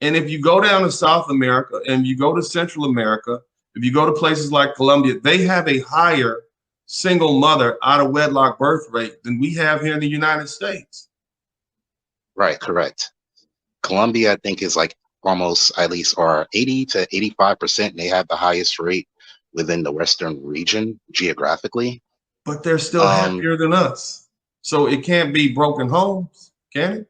And if you go down to South America and you go to Central America, if you go to places like Colombia, they have a higher single mother out of wedlock birth rate than we have here in the United States. right, correct. Colombia, I think, is like almost at least or 80 to 85%. They have the highest rate within the Western region geographically. But they're still happier than us. So it can't be broken homes, can it?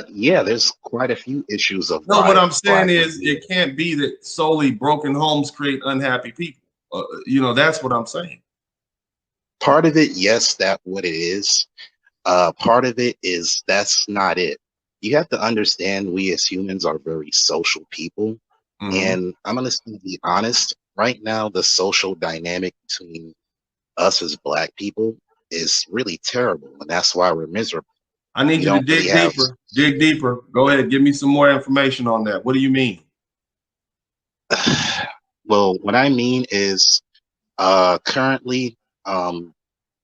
Yeah, there's quite a few issues of No, why what I'm saying Black is women- it can't be that solely broken homes create unhappy people. That's what I'm saying. part of it, yes, that's what it is. Part of it is that's not it. You have to understand, we as humans are very social people. Mhm. And I'm going to be honest, right now, the social dynamic between us as Black people is really terrible. And that's why we're miserable. I need We you to don't dig really have- deeper. Dig deeper. Go ahead. Give me some more information on that. What do you mean? Well, what I mean is currently,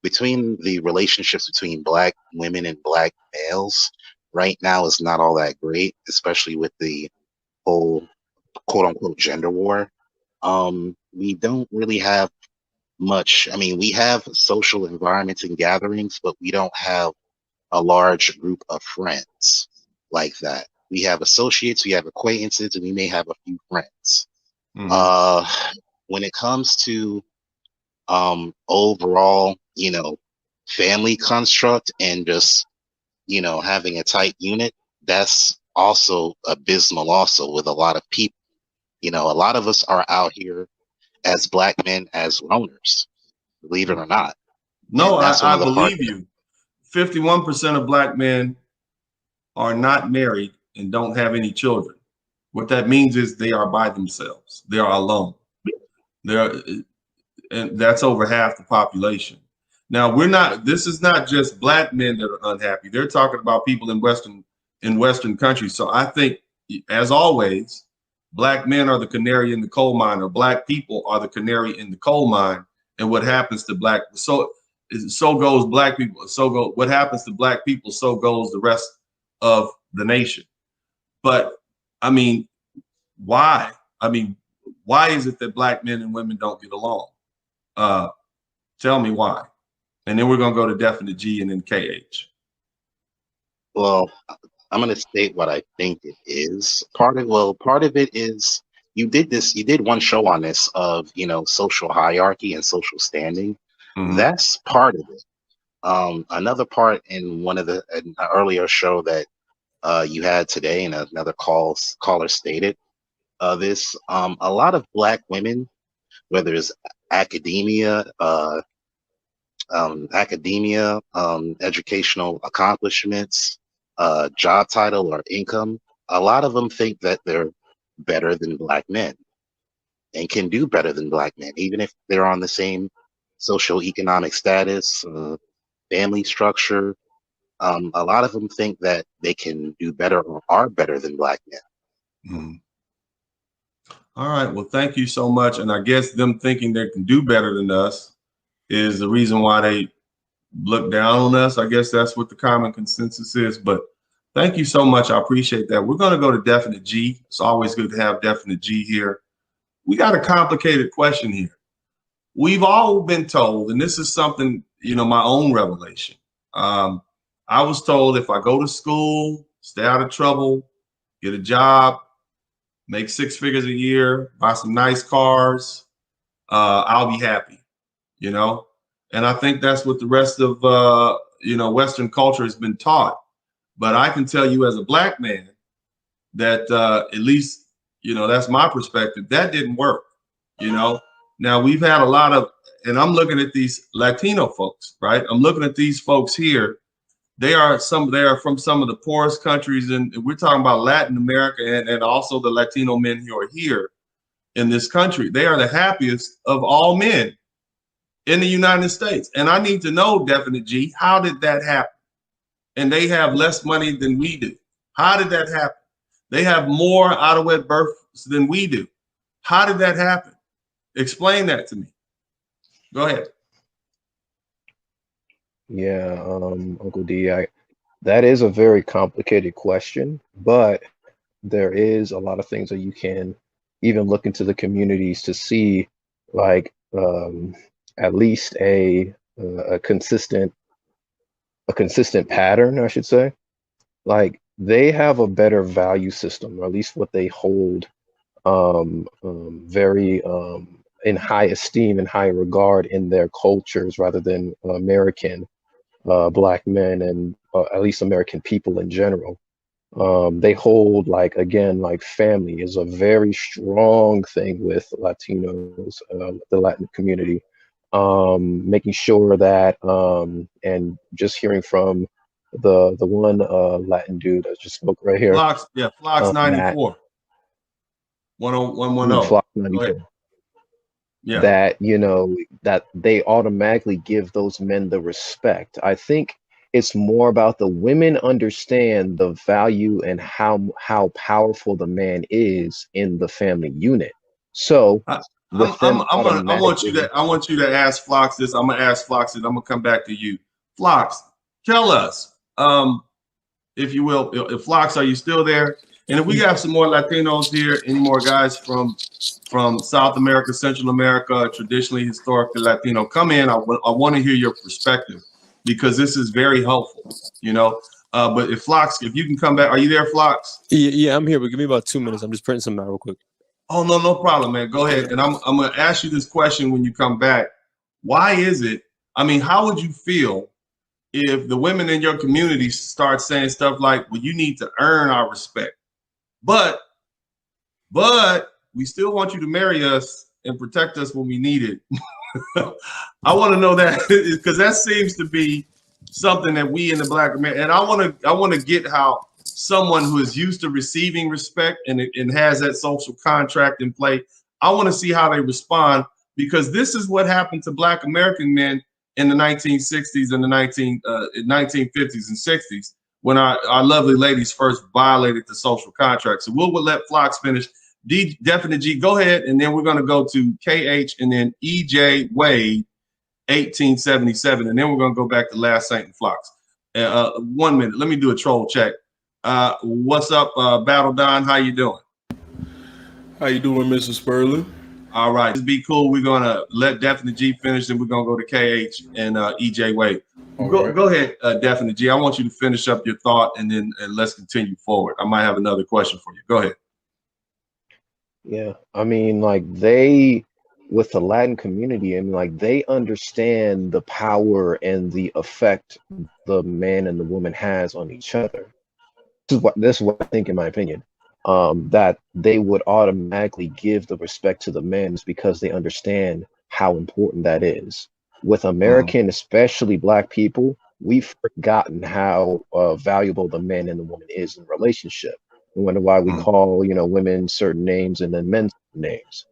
between the relationships between Black women and Black males right now is not all that great, especially with the whole quote unquote gender war. We don't really have much. I mean, we have social environments and gatherings, but we don't have a large group of friends like that. We have associates, we have acquaintances, and we may have a few friends. Mhm. When it comes to overall, family construct and just, having a tight unit, that's also abysmal also with a lot of people. A lot of us are out here as Black men as loners, believe it or not. No, And that's one I of the hard believe you. 51% of Black men are not married and don't have any children. What that means is they are by themselves. They are alone. And that's over half the population. Now, this is not just Black men that are unhappy. They're talking about people in Western countries. So I think, as always, Black men are the canary in the coal mine, or black people are the canary in the coal mine. And what happens to black, so goes black people. So go what happens to black people, so goes the rest of the nation. But I mean, why? I mean, why is it that black men and women don't get along? Tell me why. And then we're gonna go to definite G and then KH. Well, I'm going to state what I think it is. Part of it is you did one show on this of, social hierarchy and social standing. Mm-hmm. That's part of it. Another part in an earlier show that you had today, and another caller stated this, a lot of black women, whether it's academia, educational accomplishments, job title or income, a lot of them think that they're better than black men and can do better than black men, even if they're on the same socioeconomic status, family structure. A lot of them think that they can do better or are better than black men. Mm-hmm. All right. Well, thank you so much. And I guess them thinking they can do better than us is the reason why they look down on us. I guess that's what the common consensus is. But thank you so much. I appreciate that. We're going to go to definite G. It's always good to have definite G here. We got a complicated question here. We've all been told, and this is something, my own revelation. I was told if I go to school, stay out of trouble, get a job, make 6 figures a year, buy some nice cars, I'll be happy, And I think that's what the rest of, Western culture has been taught. But I can tell you as a black man that at least, that's my perspective, that didn't work, Now we've had a lot of, and I'm looking at these Latino folks, right? I'm looking at these folks here. They are from some of the poorest countries, and we're talking about Latin America and also the Latino men who are here in this country. They are the happiest of all men in the United States. And I need to know, definite G, how did that happen? And they have less money than we do. How did that happen? They have more out of wed births than we do. How did that happen? Explain that to me. Go ahead. Yeah, Uncle D, that is a very complicated question, but there is a lot of things that you can even look into the communities to see, like at least a consistent pattern, I should say. Like they have a better value system, or at least what they hold very in high esteem and high regard in their cultures, rather than American black men and at least American people in general. They hold, like, again, like family is a very strong thing with Latinos, the Latin community, making sure that, and just hearing from the one Latin dude that just spoke right here. Flox 94. 10110. Flox 94. Yeah. That, that they automatically give those men the respect. I think it's more about the women understand the value and how powerful the man is in the family unit. So I want you to ask Flox this. I'm gonna ask Flox this. I'm gonna come back to you. Flox, tell us, if you will, if Flox, are you still there? And if we have some more Latinos here, any more guys from South America, Central America, traditionally, historically Latino, come in. I want to hear your perspective, because this is very helpful, But if Flox, if you can come back, are you there, Flox? Yeah, I'm here, but give me about 2 minutes. I'm just printing something out real quick. Oh, no problem, man. Go ahead. And I'm going to ask you this question when you come back. Why is it? I mean, how would you feel if the women in your community start saying stuff like, well, you need to earn our respect, but we still want you to marry us and protect us when we need it? I want to know that, because that seems to be something that we in the Black America, and I want to get how someone who is used to receiving respect and has that social contract in play, I want to see how they respond, because this is what happened to Black American men in the 1960s and the 1950s and 60s, when our lovely ladies first violated the social contract. So we'll let Flox finish, Definite G, go ahead, and then we're going to go to KH and then EJ Wade, 1877, and then we're going to go back to Last Saint and Flocks. 1 minute. Let me do a troll check. What's up, Battle Don? How you doing? How you doing, Mr. Sperling? All right. Just be cool. We're going to let Definite G finish, and we're going to go to KH and EJ Wade. Go ahead, Definite G. I want you to finish up your thought, and then let's continue forward. I might have another question for you. Go ahead. Yeah, I mean, like they, with the Latin community, I mean, like they understand the power and the effect the man and the woman has on each other. This is what I think, in my opinion, that they would automatically give the respect to the men is because they understand how important that is. With American, especially Black people, we've forgotten how valuable the man and the woman is in a relationship. We wonder why we call, you know, women certain names and then men names.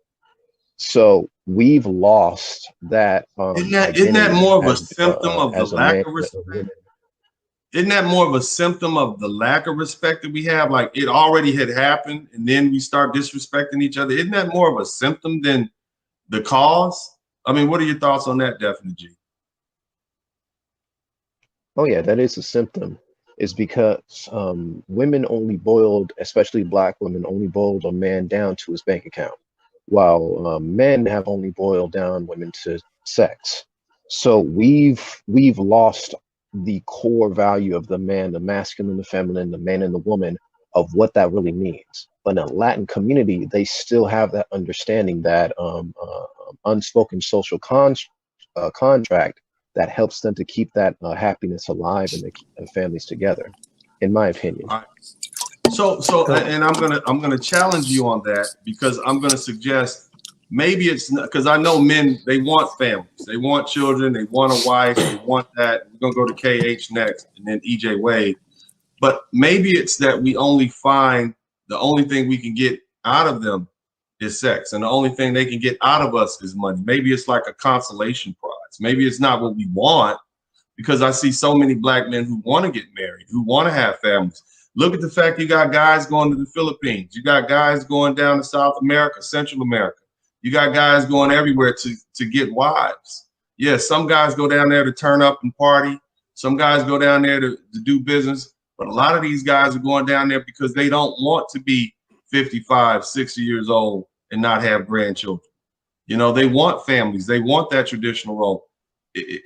So we've lost that. Isn't that more of a symptom of the lack of respect? Isn't that more of a symptom of the lack of respect that we have? Like it already had happened, and then we start disrespecting each other. Isn't that more of a symptom than the cause? I mean, what are your thoughts on that, Definite G? Oh yeah, that is a symptom. Is because women only boiled, especially Black women, only boiled a man down to his bank account, while men have only boiled down women to sex. So we've lost the core value of the man, the masculine, the feminine, the man and the woman, of what that really means. But in the Latin community, they still have that understanding, that unspoken social contract that helps them to keep that happiness alive and to keep their families together, in my opinion. All right. So, and I'm gonna challenge you on that, because I'm gonna suggest maybe it's not, because I know men, they want families, they want children, they want a wife, they want that. We're gonna go to KH next, and then EJ Wade. But maybe it's that we only find the only thing we can get out of them is sex, and the only thing they can get out of us is money. Maybe it's like a consolation prize. Maybe it's not what we want, because I see so many Black men who want to get married, who want to have families. Look at the fact you got guys going to the Philippines. You got guys going down to South America, Central America. You got guys going everywhere to get wives. Yeah, some guys go down there to turn up and party. Some guys go down there to do business. But a lot of these guys are going down there because they don't want to be 55, 60 years old and not have grandchildren. You know, they want families. They want that traditional role.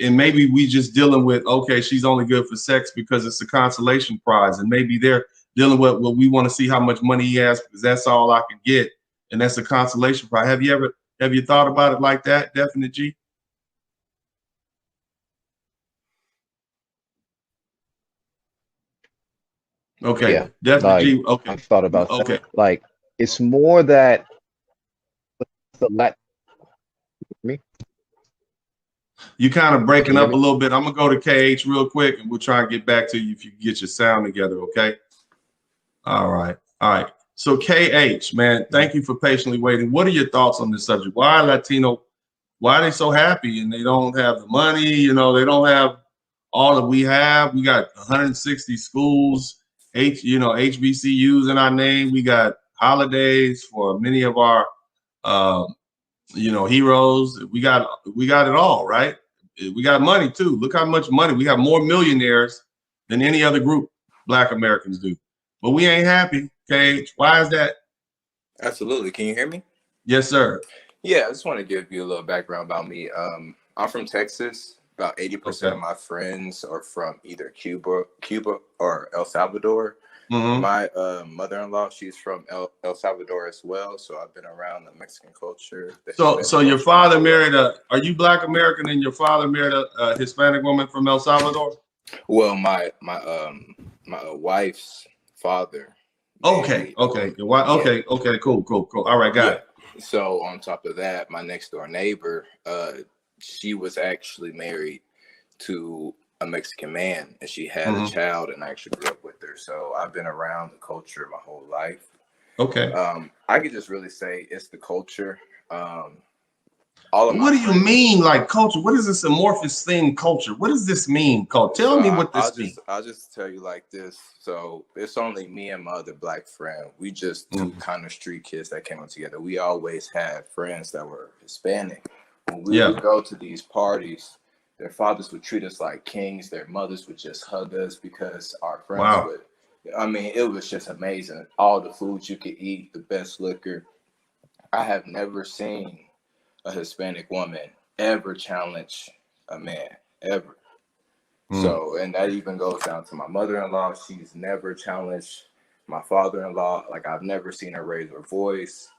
And maybe we just dealing with, okay, she's only good for sex because it's a consolation prize. And maybe they're dealing with, well, we want to see how much money he has because that's all I can get. And that's a consolation prize. Have you thought about it like that, Definite G? Okay, Yeah, Definitely. like Okay, I've thought about okay. that. Like it's more that the Latin. Me? You kind of breaking Can you up hear a me? little bit. I'm gonna go to KH real quick, and we'll try and get back to you if you can get your sound together. Okay. All right. So KH, man, thank you for patiently waiting. What are your thoughts on this subject? Why are Latino? Why are they so happy and they don't have the money? You know, they don't have all that we have. We got 160 schools, HBCUs in our name. We got holidays for many of our, heroes. We got it all, right? We got money too. Look how much money we have. More millionaires than any other group Black Americans do. But we ain't happy. Okay, why is that? Absolutely. Can you hear me? Yes, sir. Yeah, I just want to give you a little background about me. I'm from Texas. About 80% of my friends are from either Cuba or El Salvador. Mm-hmm. My mother-in-law, she's from El Salvador as well. So I've been around the Mexican culture. So your father married are you Black American and your father married a Hispanic woman from El Salvador? Well, my wife's father. Okay. Okay, cool. All right, got it. So on top of that, my next door neighbor, she was actually married to a Mexican man, and she had a child, and I actually grew up with her. So I've been around the culture my whole life. Okay. I could just really say it's the culture. all of my What do you friends. mean, like culture? What is this amorphous thing, culture? What does this mean, culture? Tell me what this means. I'll just tell you like this. So it's only me and my other black friend. We just two kind of street kids that came up together. We always had friends that were Hispanic. When we would go to these parties, their fathers would treat us like kings. Their mothers would just hug us because our friends would. I mean, it was just amazing. All the foods you could eat, the best liquor. I have never seen a Hispanic woman ever challenge a man, ever. So, and that even goes down to my mother-in-law. She's never challenged my father-in-law. Like, I've never seen her raise her voice.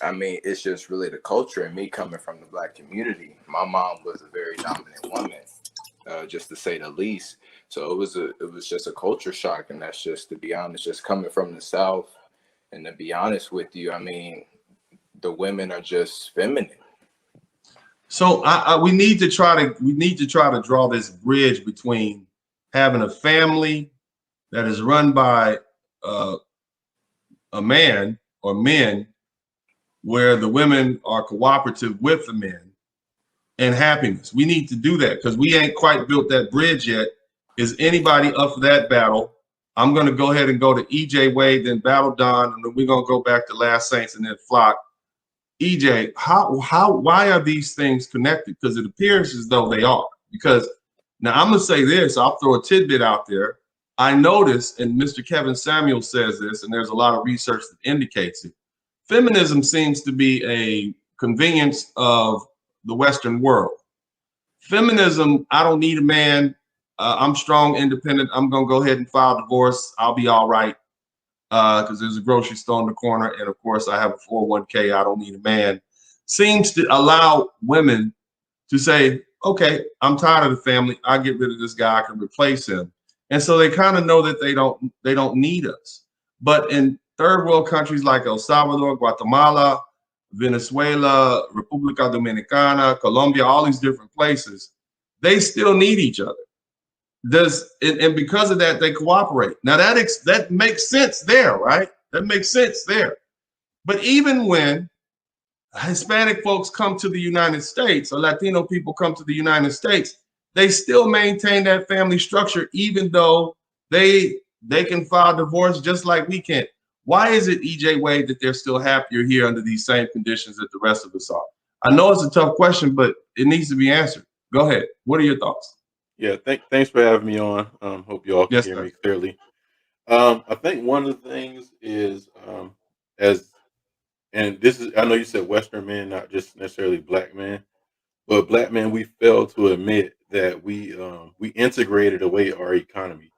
I mean, it's just really the culture, and me coming from the black community. My mom was a very dominant woman, just to say the least. So it was just a culture shock, and that's just, to be honest, just coming from the South. And to be honest with you, I mean, the women are just feminine. So we need to try to draw this bridge between having a family that is run by a man or men, where the women are cooperative with the men, and happiness. We need to do that because we ain't quite built that bridge yet. Is anybody up for that battle? I'm going to go ahead and go to EJ Wade, then Battle Don, and then we're going to go back to Last Saints and then Flock. EJ, why are these things connected? Because it appears as though they are. Because now I'm going to say this, I'll throw a tidbit out there. I noticed, and Mr. Kevin Samuel says this, and there's a lot of research that indicates it. Feminism seems to be a convenience of the Western world. Feminism, I don't need a man. I'm strong, independent. I'm going to go ahead and file divorce. I'll be all right. Because there's a grocery store in the corner, and of course I have a 401k. I don't need a man. Seems to allow women to say, okay, I'm tired of the family. I get rid of this guy. I can replace him. And so they kind of know that they don't need us. But in third world countries like El Salvador, Guatemala, Venezuela, República Dominicana, Colombia, all these different places, they still need each other. And because of that, they cooperate. Now that makes sense there, right? That makes sense there. But even when Hispanic folks come to the United States, or Latino people come to the United States, they still maintain that family structure, even though they can file divorce just like we can. Why is it, EJ Wade, that they're still happier here under these same conditions that the rest of us are? I know it's a tough question, but it needs to be answered. Go ahead. What are your thoughts? Yeah, thanks for having me on. Hope you all can hear me clearly. I think one of the things is I know you said Western men, not just necessarily black men, but black men, we fail to admit that we integrated away our economy.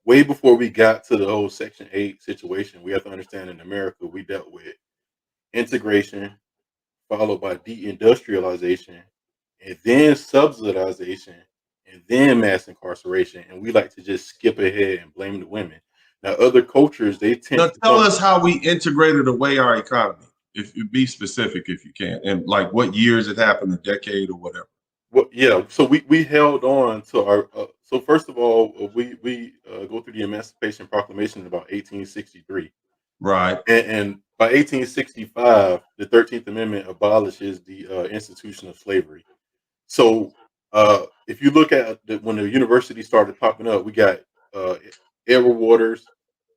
Way before we got to the whole Section 8 situation, we have to understand in America, we dealt with integration, followed by deindustrialization, and then subsidization, and then mass incarceration. And we like to just skip ahead and blame the women. Now, other cultures, they tend to tell us how we integrated away our economy. If you be specific, if you can, and like what years it happened, a decade or whatever. Well, yeah. So we held on to our. So first of all, we go through the Emancipation Proclamation in about 1863. Right. And by 1865, the 13th Amendment abolishes the institution of slavery. So if you look at when the university started popping up, we got Edward Waters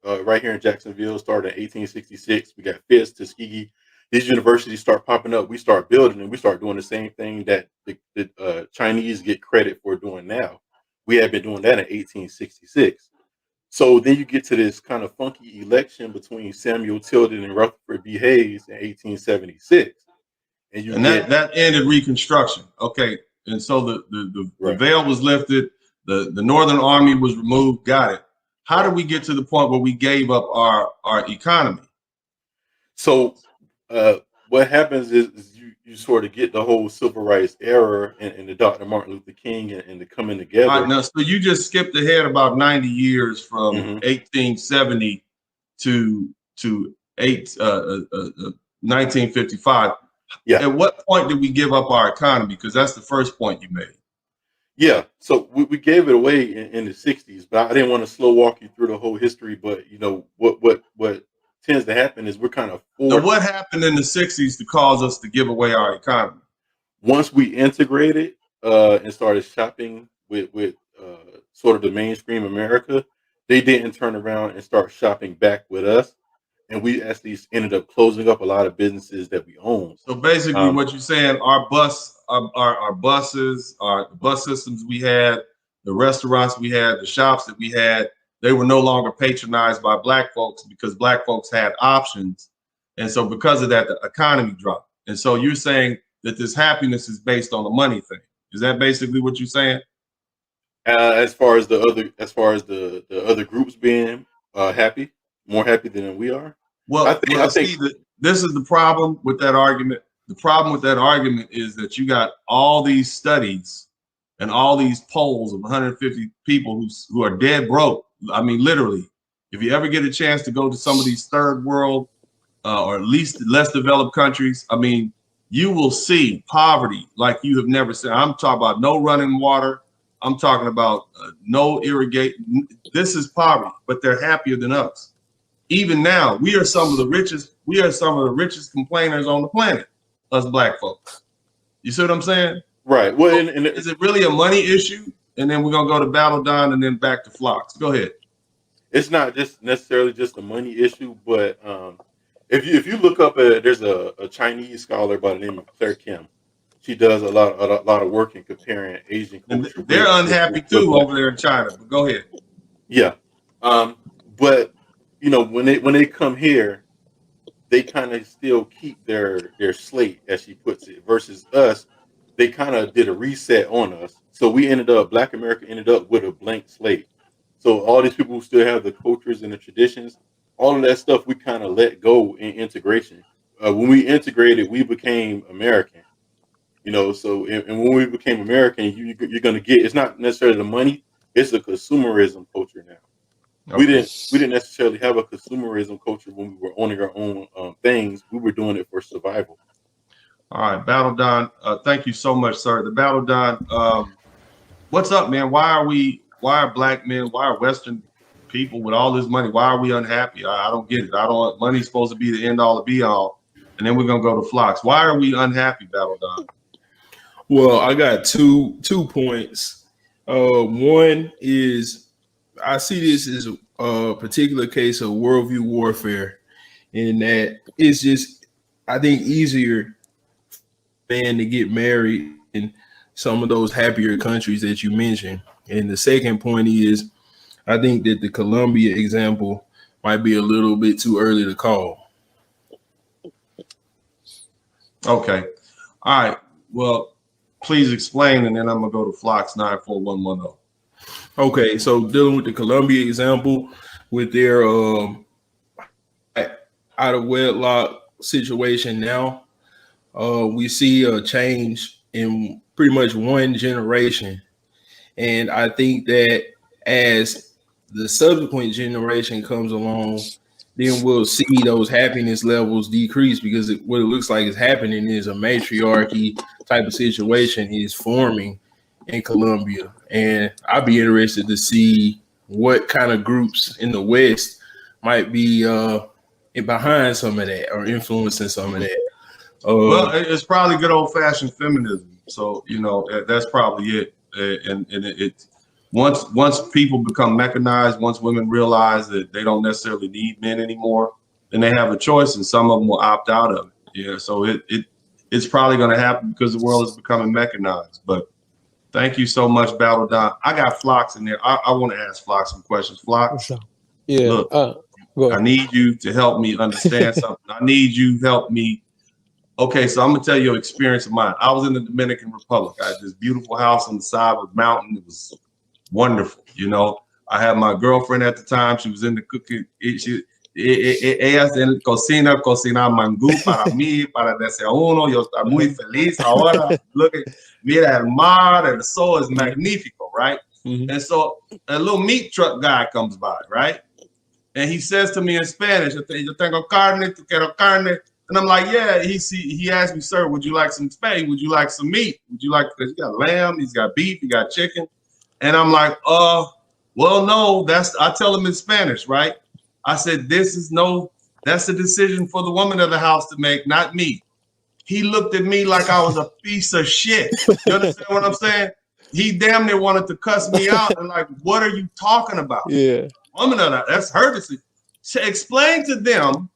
right here in Jacksonville, started in 1866. We got Fisk, Tuskegee. These universities start popping up. We start building, and we start doing the same thing that the Chinese get credit for doing now. We had been doing that in 1866. So then you get to this kind of funky election between Samuel Tilden and Rutherford B. Hayes in 1876. And that ended Reconstruction. Okay. And so the veil was lifted, the Northern Army was removed. Got it. How did we get to the point where we gave up our economy? So what happens is you sort of get the whole civil rights era and the Dr. Martin Luther King and the coming together. All right, now, so you just skipped ahead about 90 years from 1870 to 1955. Yeah. At what point did we give up our economy? Because that's the first point you made. Yeah. So we gave it away in the 60s, but I didn't want to slow walk you through the whole history. But you know what tends to happen is we're kind of forced. So what happened in the 60s to cause us to give away our economy? Once we integrated and started shopping with sort of the mainstream America, they didn't turn around and start shopping back with us. And we actually ended up closing up a lot of businesses that we own. So basically what you're saying, our buses, the bus systems we had, the restaurants we had, the shops that we had, they were no longer patronized by black folks because black folks had options. And so because of that, the economy dropped. And so you're saying that this happiness is based on the money thing. Is that basically what you're saying? As far as the other groups being happy, more happy than we are. Well, I think this is the problem with that argument. The problem with that argument is that you got all these studies and all these polls of 150 people who are dead broke. I mean, literally, if you ever get a chance to go to some of these third world or at least less developed countries, I mean, you will see poverty like you have never seen. I'm talking about no running water. I'm talking about no irrigation. This is poverty, but they're happier than us. Even now, we are some of the richest. We are some of the richest complainers on the planet, us black folks. You see what I'm saying? Right. Well, so is it really a money issue? And then we're gonna go to Battle Don and then back to Flocks. Go ahead. It's not just necessarily just a money issue, but if you look up, there's a Chinese scholar by the name of Claire Kim. She does a lot of work in comparing Asian culture. And they're unhappy too over there in China. But go ahead. Yeah. But you know, when they come here, they kind of still keep their slate, as she puts it, versus us. They kind of did a reset on us. So Black America ended up with a blank slate. So all these people who still have the cultures and the traditions, all of that stuff we kind of let go in integration. When we integrated, we became American. You know, so and when we became American, you're going to get, it's not necessarily the money, it's a consumerism culture now. Okay. We didn't necessarily have a consumerism culture when we were owning our own things. We were doing it for survival. All right, Battle Don, thank you so much, sir. The Battle Don, what's up, man? Why are black men, why are Western people with all this money, why are we unhappy? I don't get it. Money's supposed to be the end all, the be all. And then we're gonna go to Flocks. Why are we unhappy, Battle Don? Well, I got two points. One is I see this as a particular case of worldview warfare, in that it's just, I think, easier man to get married in some of those happier countries that you mentioned. And the second point is, I think that the Colombia example might be a little bit too early to call. Okay. All right. Well, please explain, and then I'm gonna go to Flocks 94110. Okay, so dealing with the Colombia example, with their out of wedlock situation now, we see a change in pretty much one generation. And I think that as the subsequent generation comes along, then we'll see those happiness levels decrease, because what it looks like is happening is a matriarchy type of situation is forming in Colombia. And I'd be interested to see what kind of groups in the West might be behind some of that or influencing some of that. Well, it's probably good old fashioned feminism. So, you know, that's probably it. And it once people become mechanized, once women realize that they don't necessarily need men anymore, then they have a choice, and some of them will opt out of it. Yeah, so it's probably going to happen because the world is becoming mechanized. But thank you so much, Battle Don. I got Flocks in there. I want to ask Flocks some questions. Flocks, yeah. Look, I need you to help me understand something. I need you to help me. Okay, so I'm gonna tell you an experience of mine. I was in the Dominican Republic. I had this beautiful house on the side of a mountain. It was wonderful. You know, I had my girlfriend at the time. She was in the cooking. Ella en cocina, cocina mangú para mí, para desayuno. Yo estoy muy feliz ahora. Look at, mira el mar, and the sol is magnifico, right? Mm-hmm. And so a little meat truck guy comes by, right? And he says to me in Spanish, yo tengo carne, tu quiero carne. And I'm like, yeah. He asked me, sir, would you like some steak? Would you like some meat? Would you like, because he got lamb, he's got beef, he got chicken. And I'm like, well, no, I tell him in Spanish, right? I said, this is no That's the decision for the woman of the house to make, not me. He looked at me like I was a piece of shit. You understand what I'm saying? He damn near wanted to cuss me out and like, what are you talking about? Yeah. Woman of that, that's her decision. To explain to them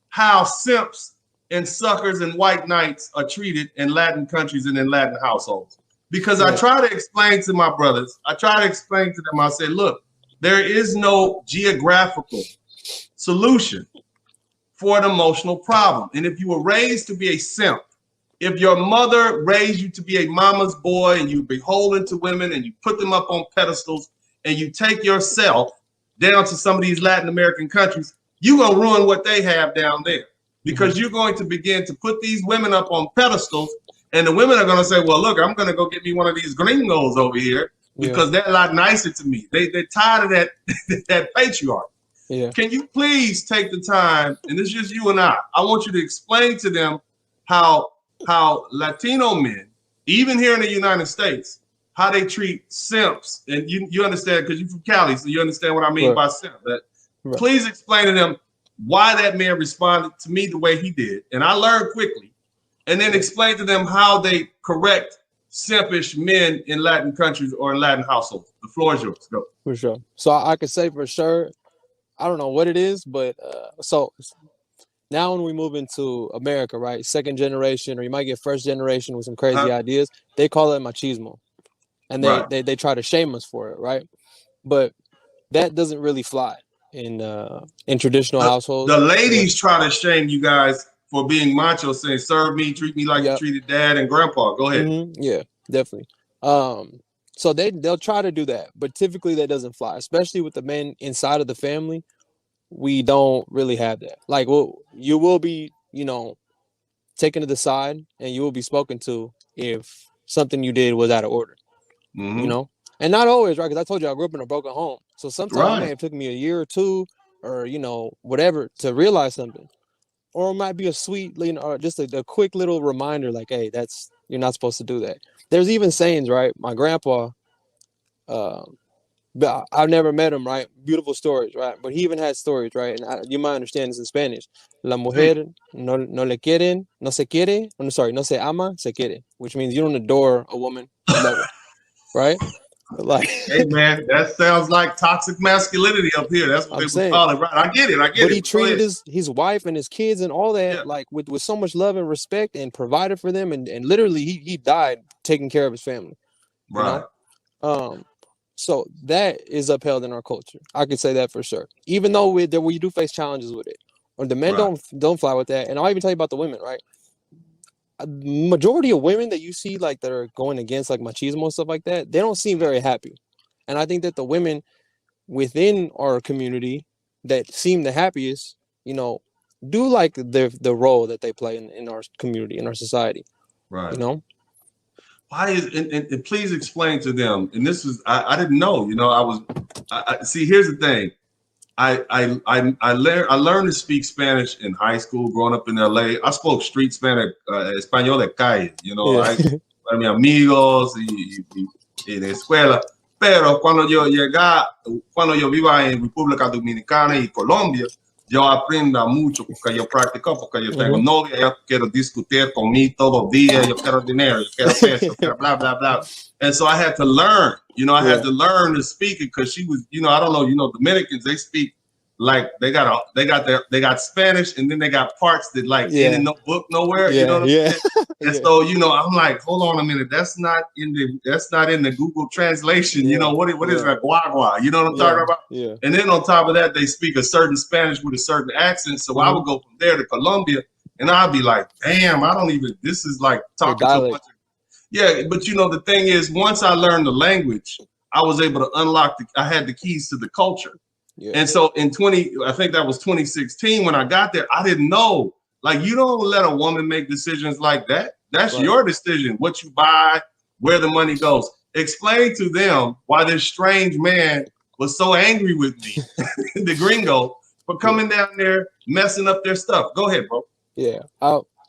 how simps and suckers and white knights are treated in Latin countries and in Latin households. Because I try to explain to my brothers, I try to explain to them, I say, look, there is no geographical solution for an emotional problem. And if you were raised to be a simp, if your mother raised you to be a mama's boy and you beholden to women and you put them up on pedestals and you take yourself down to some of these Latin American countries, you're going to ruin what they have down there because you're going to begin to put these women up on pedestals and the women are going to say, well, look, I'm going to go get me one of these gringos over here because they're a lot nicer to me. They're tired of that patriarchy. Yeah. Can you please take the time, and this is just you and I want you to explain to them how Latino men, even here in the United States, how they treat simps. And you understand, because you're from Cali, so you understand what I mean by simp. Please explain to them why that man responded to me the way he did. And I learned quickly. And then explain to them how they correct simpish men in Latin countries or in Latin households. The floor is yours. Go. For sure. So I could say for sure, I don't know what it is, but so now when we move into America, right, second generation, or you might get first generation with some crazy ideas, they call it machismo, and they try to shame us for it, right? But that doesn't really fly in traditional households. The ladies try to shame you guys for being macho, saying serve me, treat me like you treated dad and grandpa. Go ahead. Yeah, definitely. So they'll try to do that, but typically that doesn't fly, especially with the men inside of the family. We don't really have that. Like, well, you will be, taken to the side and you will be spoken to if something you did was out of order, and not always, right? Because I told you I grew up in a broken home. So sometimes it may have took me a year or two or, whatever to realize something. Or it might be a sweet, or just a quick little reminder like, hey, you're not supposed to do that. There's even sayings, right? My grandpa, but I've never met him, right? Beautiful stories, right? But he even had stories, right? And you might understand this in Spanish. La mujer no le quieren, no se quiere. No se ama, se quiere. Which means you don't adore a woman, you love her, right? Like, hey man, that sounds like toxic masculinity up here. That's what they would call it, right? I get it. But he treated his wife and his kids and all that like with so much love and respect and provided for them, and literally he died taking care of his family. Right. So that is upheld in our culture. I could say that for sure. Even though we do face challenges with it, or the men don't fly with that. And I'll even tell you about the women, right? A majority of women that you see like that are going against like machismo and stuff like that, they don't seem very happy. And I think that the women within our community that seem the happiest, do like the role that they play in our community, in our society. Right. Why is and please explain to them. And this is I didn't know. I see. Here's the thing. I learned to speak Spanish in high school. Growing up in LA, I spoke street Spanish, español de calle. Para mis amigos y de escuela. Pero cuando yo viva en República Dominicana y Colombia, yo aprendo mucho porque yo practico, porque yo tengo novia, yo quiero discutir conmigo todos los días, yo quiero dinero, yo quiero peso, yo quiero blah, blah, blah. And so I had to learn, I had to learn to speak it because she was, I don't know, Dominicans, they speak like they got Spanish and then they got parts that ain't in no book nowhere, you know what I'm saying? And so, I'm like, hold on a minute, that's not in the Google translation, what is that guagua? You know what I'm talking about? Yeah. And then on top of that, they speak a certain Spanish with a certain accent. So I would go from there to Colombia and I'd be like, damn, this is like talking to a bunch of, but the thing is, once I learned the language, I was able to unlock I had the keys to the culture. Yeah. And so I think that was 2016 when I got there, I didn't know, like, you don't let a woman make decisions like that. That's your decision, what you buy, where the money goes. Explain to them why this strange man was so angry with me, the gringo, for coming down there, messing up their stuff. Go ahead, bro. Yeah.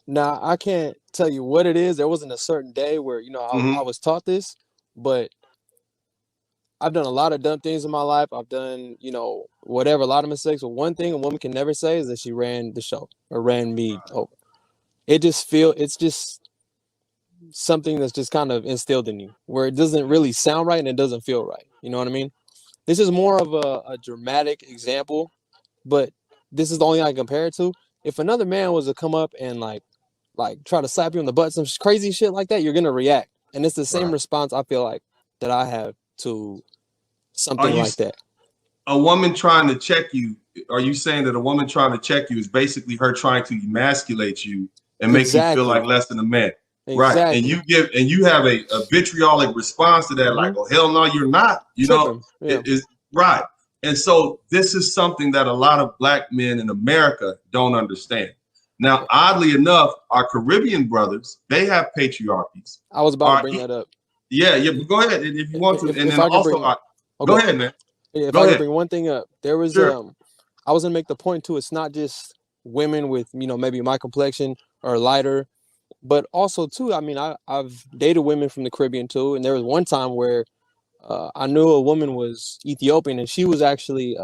Now, I can't tell you what it is. There wasn't a certain day where, I was taught this, but I've done a lot of dumb things in my life. I've done, you know, whatever, a lot of mistakes. But one thing a woman can never say is that she ran the show or ran me over. It's just something that's just kind of instilled in you, where it doesn't really sound right and it doesn't feel right. You know what I mean? This is more of a dramatic example, but this is the only I can compare it to. If another man was to come up and like try to slap you on the butt, some crazy shit like that, you're gonna react. And it's the same response I feel like that I have to something like that. A woman trying to check you, are you saying that a woman trying to check you is basically her trying to emasculate you and make you feel like less than a man? Right. And you have a vitriolic response to that, like, oh hell no, you're not. You know, it is right. And so this is something that a lot of black men in America don't understand. Now, oddly enough, our Caribbean brothers, they have patriarchies. I was about to bring that up. Yeah, but go ahead if you want to. And then also, go ahead, man. If I can bring one thing up, there was I was gonna make the point too. It's not just women with, you know, maybe my complexion or lighter, but also too. I mean, I've dated women from the Caribbean too, and there was one time where I knew a woman was Ethiopian, and she was actually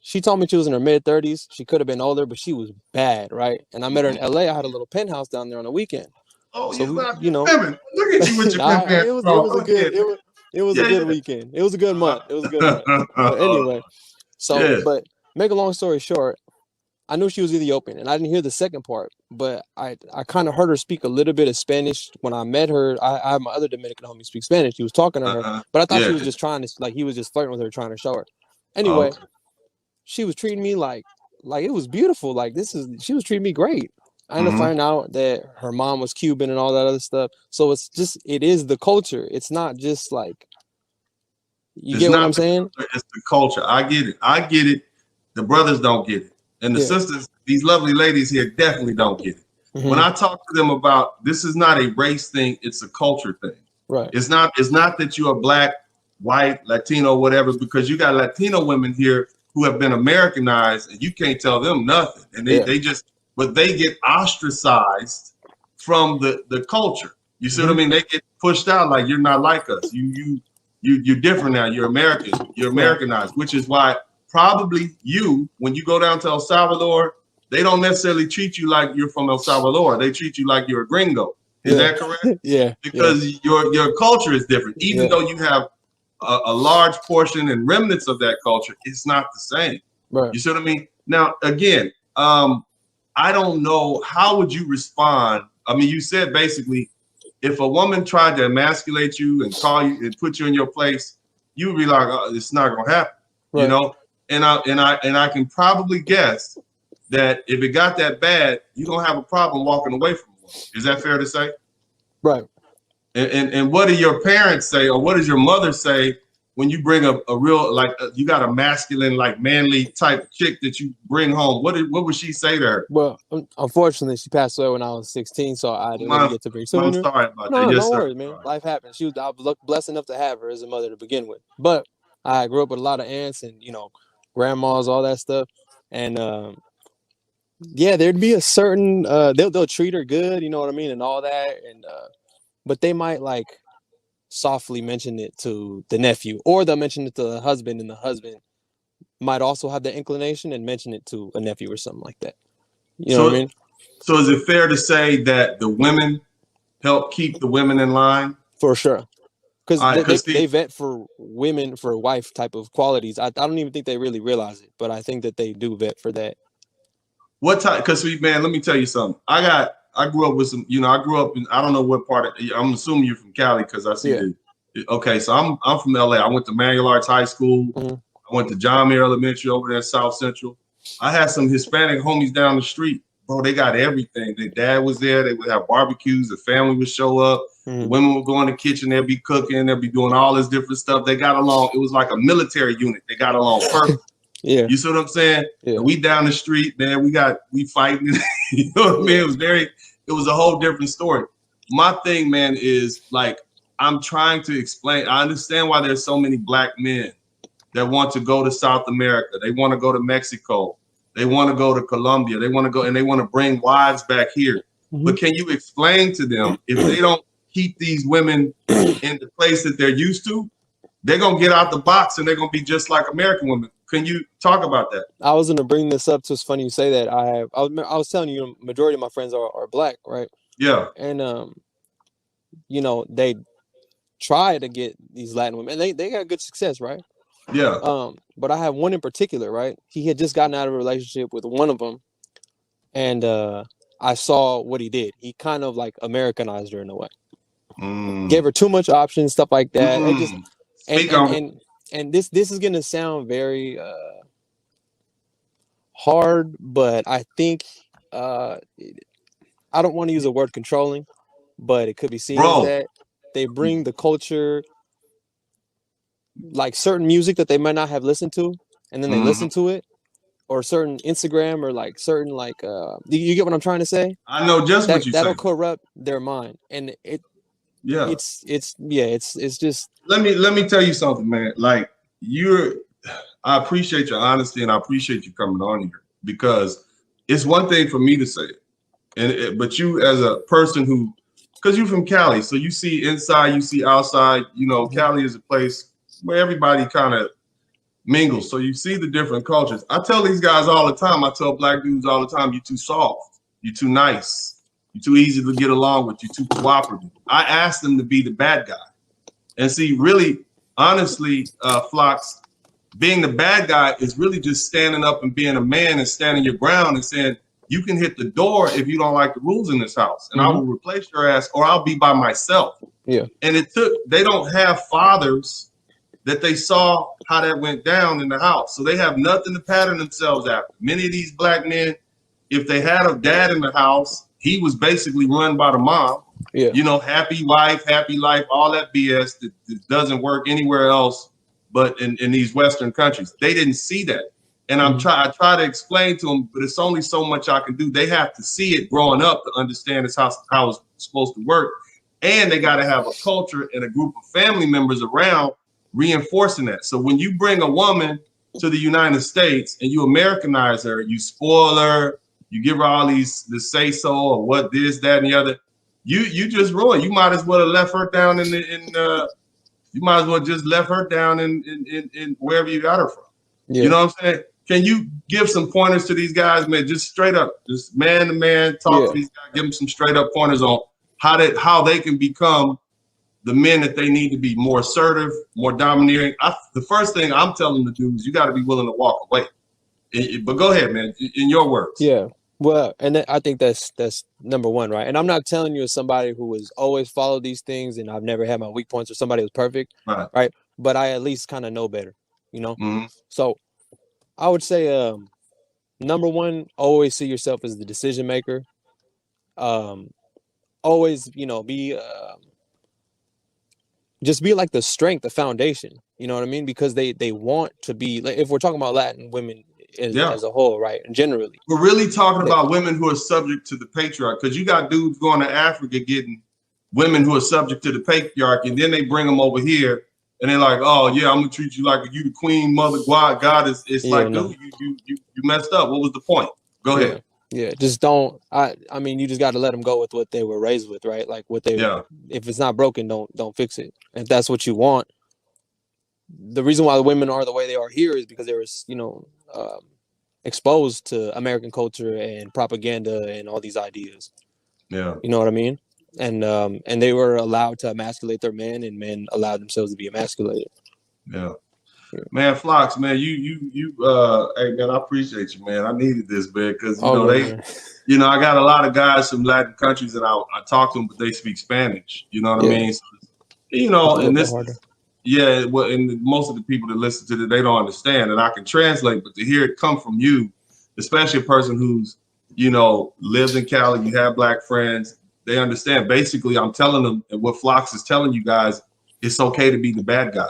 she told me she was in her mid-30s. She could have been older, but she was bad, right? And I met her in LA. I had a little penthouse down there on the weekend. Oh, so you know, look at you with your penthouse. It was a good weekend. It was a good month. It was a good month. But anyway, but make a long story short, I knew she was Ethiopian, and I didn't hear the second part, but I kind of heard her speak a little bit of Spanish when I met her. I have my other Dominican homie speak Spanish. He was talking to her, but I thought she was just trying to, like, he was just flirting with her, trying to show her. Anyway, she was treating me like it was beautiful. Like she was treating me great. I ended up finding out that her mom was Cuban and all that other stuff. So it is the culture. It's not just like, you get what I'm saying? It's the culture. I get it. The brothers don't get it. And the sisters, these lovely ladies here, definitely don't get it. When I talk to them about, this is not a race thing, it's a culture thing. Right. It's not that you're a black, white, Latino, whatever, because you got Latino women here who have been Americanized and you can't tell them nothing. And but they get ostracized from the culture. You see what I mean? They get pushed out like, you're not like us. You're different now. You're American. You're Americanized, which is why probably when you go down to El Salvador, they don't necessarily treat you like you're from El Salvador. They treat you like you're a gringo. Is that correct? Because your culture is different. Even though you have a large portion and remnants of that culture, it's not the same. Right. You see what I mean? Now, again, I don't know, how would you respond? I mean, you said basically, if a woman tried to emasculate you and call you and put you in your place, you would be like, oh, it's not gonna happen. Right. You know? And I can probably guess that if it got that bad, you're gonna have a problem walking away from one. Is that fair to say? Right. And what do your parents say, or what does your mother say when you bring a real, like, you got a masculine, like, manly type chick that you bring home? What would she say to her? Well, unfortunately, she passed away when I was 16, so I didn't really get to bring her. I'm sorry about that. No worries, man. Life happens. I was blessed enough to have her as a mother to begin with. But I grew up with a lot of aunts and, you know, grandmas, all that stuff. And there'd be a certain they'll treat her good, you know what I mean, and all that. And but they might like softly mention it to the nephew, or they'll mention it to the husband, and the husband might also have the inclination and mention it to a nephew or something like that. You know what I mean? So is it fair to say that the women help keep the women in line? For sure. Because they vet for women for wife type of qualities. I don't even think they really realize it, but I think that they do vet for that. What type? Because, man, let me tell you something. I grew up with some, you know, I grew up in, I don't know what part I'm assuming you're from Cali because I see okay, so I'm from LA. I went to Manual Arts High School. I went to John Muir Elementary over there in South Central. I had some Hispanic homies down the street. Bro, they got everything. Their dad was there. They would have barbecues. The family would show up. The women would go in the kitchen. They'd be cooking. They'd be doing all this different stuff. They got along. It was like a military unit. They got along perfect. You see what I'm saying? And we down the street, man, we fighting. You know what I mean? It was a whole different story. My thing, man, is like, I'm trying to explain. I understand why there's so many black men that want to go to South America. They want to go to Mexico. They want to go to Colombia. They want to go and they want to bring wives back here. But can you explain to them, if they don't keep these women in the place that they're used to, they're gonna get out the box and they're gonna be just like American women. Can you talk about that? I was gonna bring this up. So it's funny you say that. I was telling you, majority of my friends are black, right? Yeah. And you know, they try to get these Latin women, and they got good success, right? Yeah. But I have one in particular, right? He had just gotten out of a relationship with one of them, and I saw what he did. He kind of like Americanized her in a way. Gave her too much options, stuff like that. It just and this is gonna sound very hard, but I think I don't want to use the word controlling, but it could be seen as that. They bring the culture, like certain music that they might not have listened to, and then they listen to it, or certain Instagram, or like certain like you get what I'm trying to say? I know just what you that'll say. corrupt their mind, and it's just. Let me tell you something, man. Like I appreciate your honesty and I appreciate you coming on here, because it's one thing for me to say it, but you as a person who, because you're from Cali, so you see inside, you see outside. You know, Cali is a place where everybody kind of mingles, so you see the different cultures. I tell these guys all the time, I tell black dudes all the time, you too soft, you too nice, you too easy to get along with, you too cooperative. I ask them to be the bad guy. And see, really, honestly, Flocks, being the bad guy is really just standing up and being a man and standing your ground and saying, you can hit the door if you don't like the rules in this house, and I will replace your ass, or I'll be by myself. Yeah. And they don't have fathers that they saw how that went down in the house. So they have nothing to pattern themselves after. Many of these black men, if they had a dad in the house, he was basically run by the mom. Yeah. You know, happy wife, happy life, all that BS that doesn't work anywhere else but in these Western countries. They didn't see that. And I try to explain to them, but it's only so much I can do. They have to see it growing up to understand it's how it's supposed to work. And they got to have a culture and a group of family members around reinforcing that. So when you bring a woman to the United States and you Americanize her, you spoil her, you give her all the say so or what this, that, and the other, you just ruin. You might as well have left her down you might as well just left her down in wherever you got her from. Yeah. You know what I'm saying? Can you give some pointers to these guys, man? Just straight up, just man to man, talk to these guys, give them some straight up pointers on how they can become the men that they need to be, more assertive, more domineering. The first thing I'm telling them to do is you got to be willing to walk away. But go ahead, man, in your words. Yeah. Well, and I think that's number one, right? And I'm not telling you as somebody who has always followed these things and I've never had my weak points, or somebody who's perfect, right? But I at least kind of know better, you know? So I would say, number one, always see yourself as the decision maker. Always, you know, just be like the strength, the foundation, you know what I mean? Because they want to be, like, if we're talking about Latin women as a whole, right? And generally, we're really talking about women who are subject to the patriarch, because you got dudes going to Africa getting women who are subject to the patriarch, and then they bring them over here and they're like, oh yeah, I'm gonna treat you like you the queen, mother, God is. It's like, dude, you messed up. What was the point? Go ahead. Yeah, just don't. I mean, you just got to let them go with what they were raised with, right? Like what they. Yeah. If it's not broken, don't fix it. If that's what you want. The reason why the women are the way they are here is because they were, you know, exposed to American culture and propaganda and all these ideas. Yeah. You know what I mean? And they were allowed to emasculate their men, and men allowed themselves to be emasculated. Yeah. Man, Flocks, man, you hey man, I appreciate you, man. I needed this, man, because you know, I got a lot of guys from Latin countries that I talk to them, but they speak Spanish. You know what I mean? So, you know, and this, well, and most of the people that listen to it, they don't understand, and I can translate, but to hear it come from you, especially a person who's, you know, lives in Cali, you have black friends, they understand. Basically, I'm telling them, and what Flocks is telling you guys, it's okay to be the bad guy.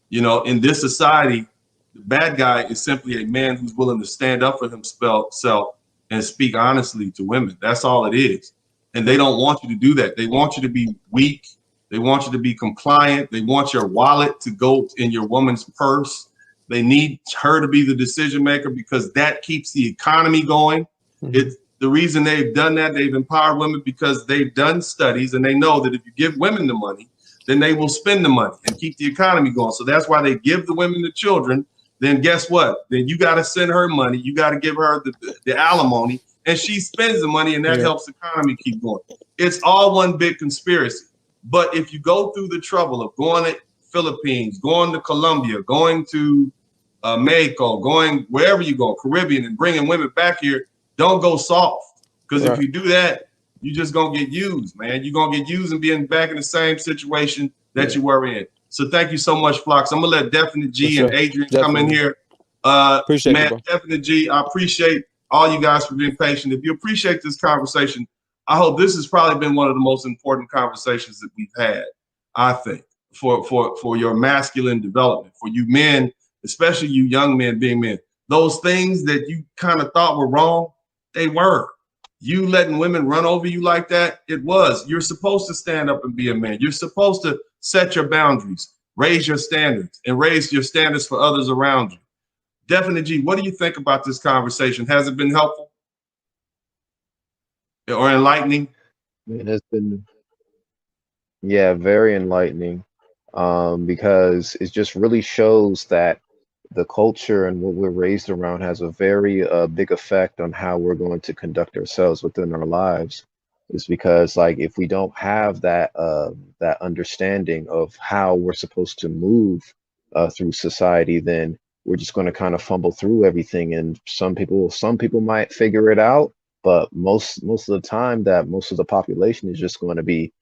You know, in this society, the bad guy is simply a man who's willing to stand up for himself and speak honestly to women. That's all it is. And they don't want you to do that. They want you to be weak. They want you to be compliant. They want your wallet to go in your woman's purse. They need her to be the decision maker because that keeps the economy going. The The reason they've done that, they've empowered women because they've done studies and they know that if you give women the money, then they will spend the money and keep the economy going. So that's why they give the women the children. Then guess what? Then you got to send her money. You got to give her the alimony, and she spends the money, and that helps the economy keep going. It's all one big conspiracy. But if you go through the trouble of going to Philippines, going to Colombia, going to Mexico, going wherever you go, Caribbean, and bringing women back here, don't go soft. Because if you do that, you're just going to get used, man. You're going to get used and being back in the same situation that you were in. So thank you so much, Flox. I'm going to let Definite G and Adrian come in here. Appreciate man, you, bro. Definite G, I appreciate all you guys for being patient. If you appreciate this conversation, I hope this has probably been one of the most important conversations that we've had, I think, for your masculine development, for you men, especially you young men being men. Those things that you kind of thought were wrong, they were. You letting women run over you like that, it was. You're supposed to stand up and be a man. You're supposed to set your boundaries, raise your standards, and raise your standards for others around you. Definitely, G, what do you think about this conversation? Has it been helpful or enlightening? It has been, yeah, very enlightening, because it just really shows that the culture and what we're raised around has a very big effect on how we're going to conduct ourselves within our lives. Is because, like, if we don't have that that understanding of how we're supposed to move through society, then we're just going to kind of fumble through everything. And some people might figure it out, but most of the time, that most of the population is just going to be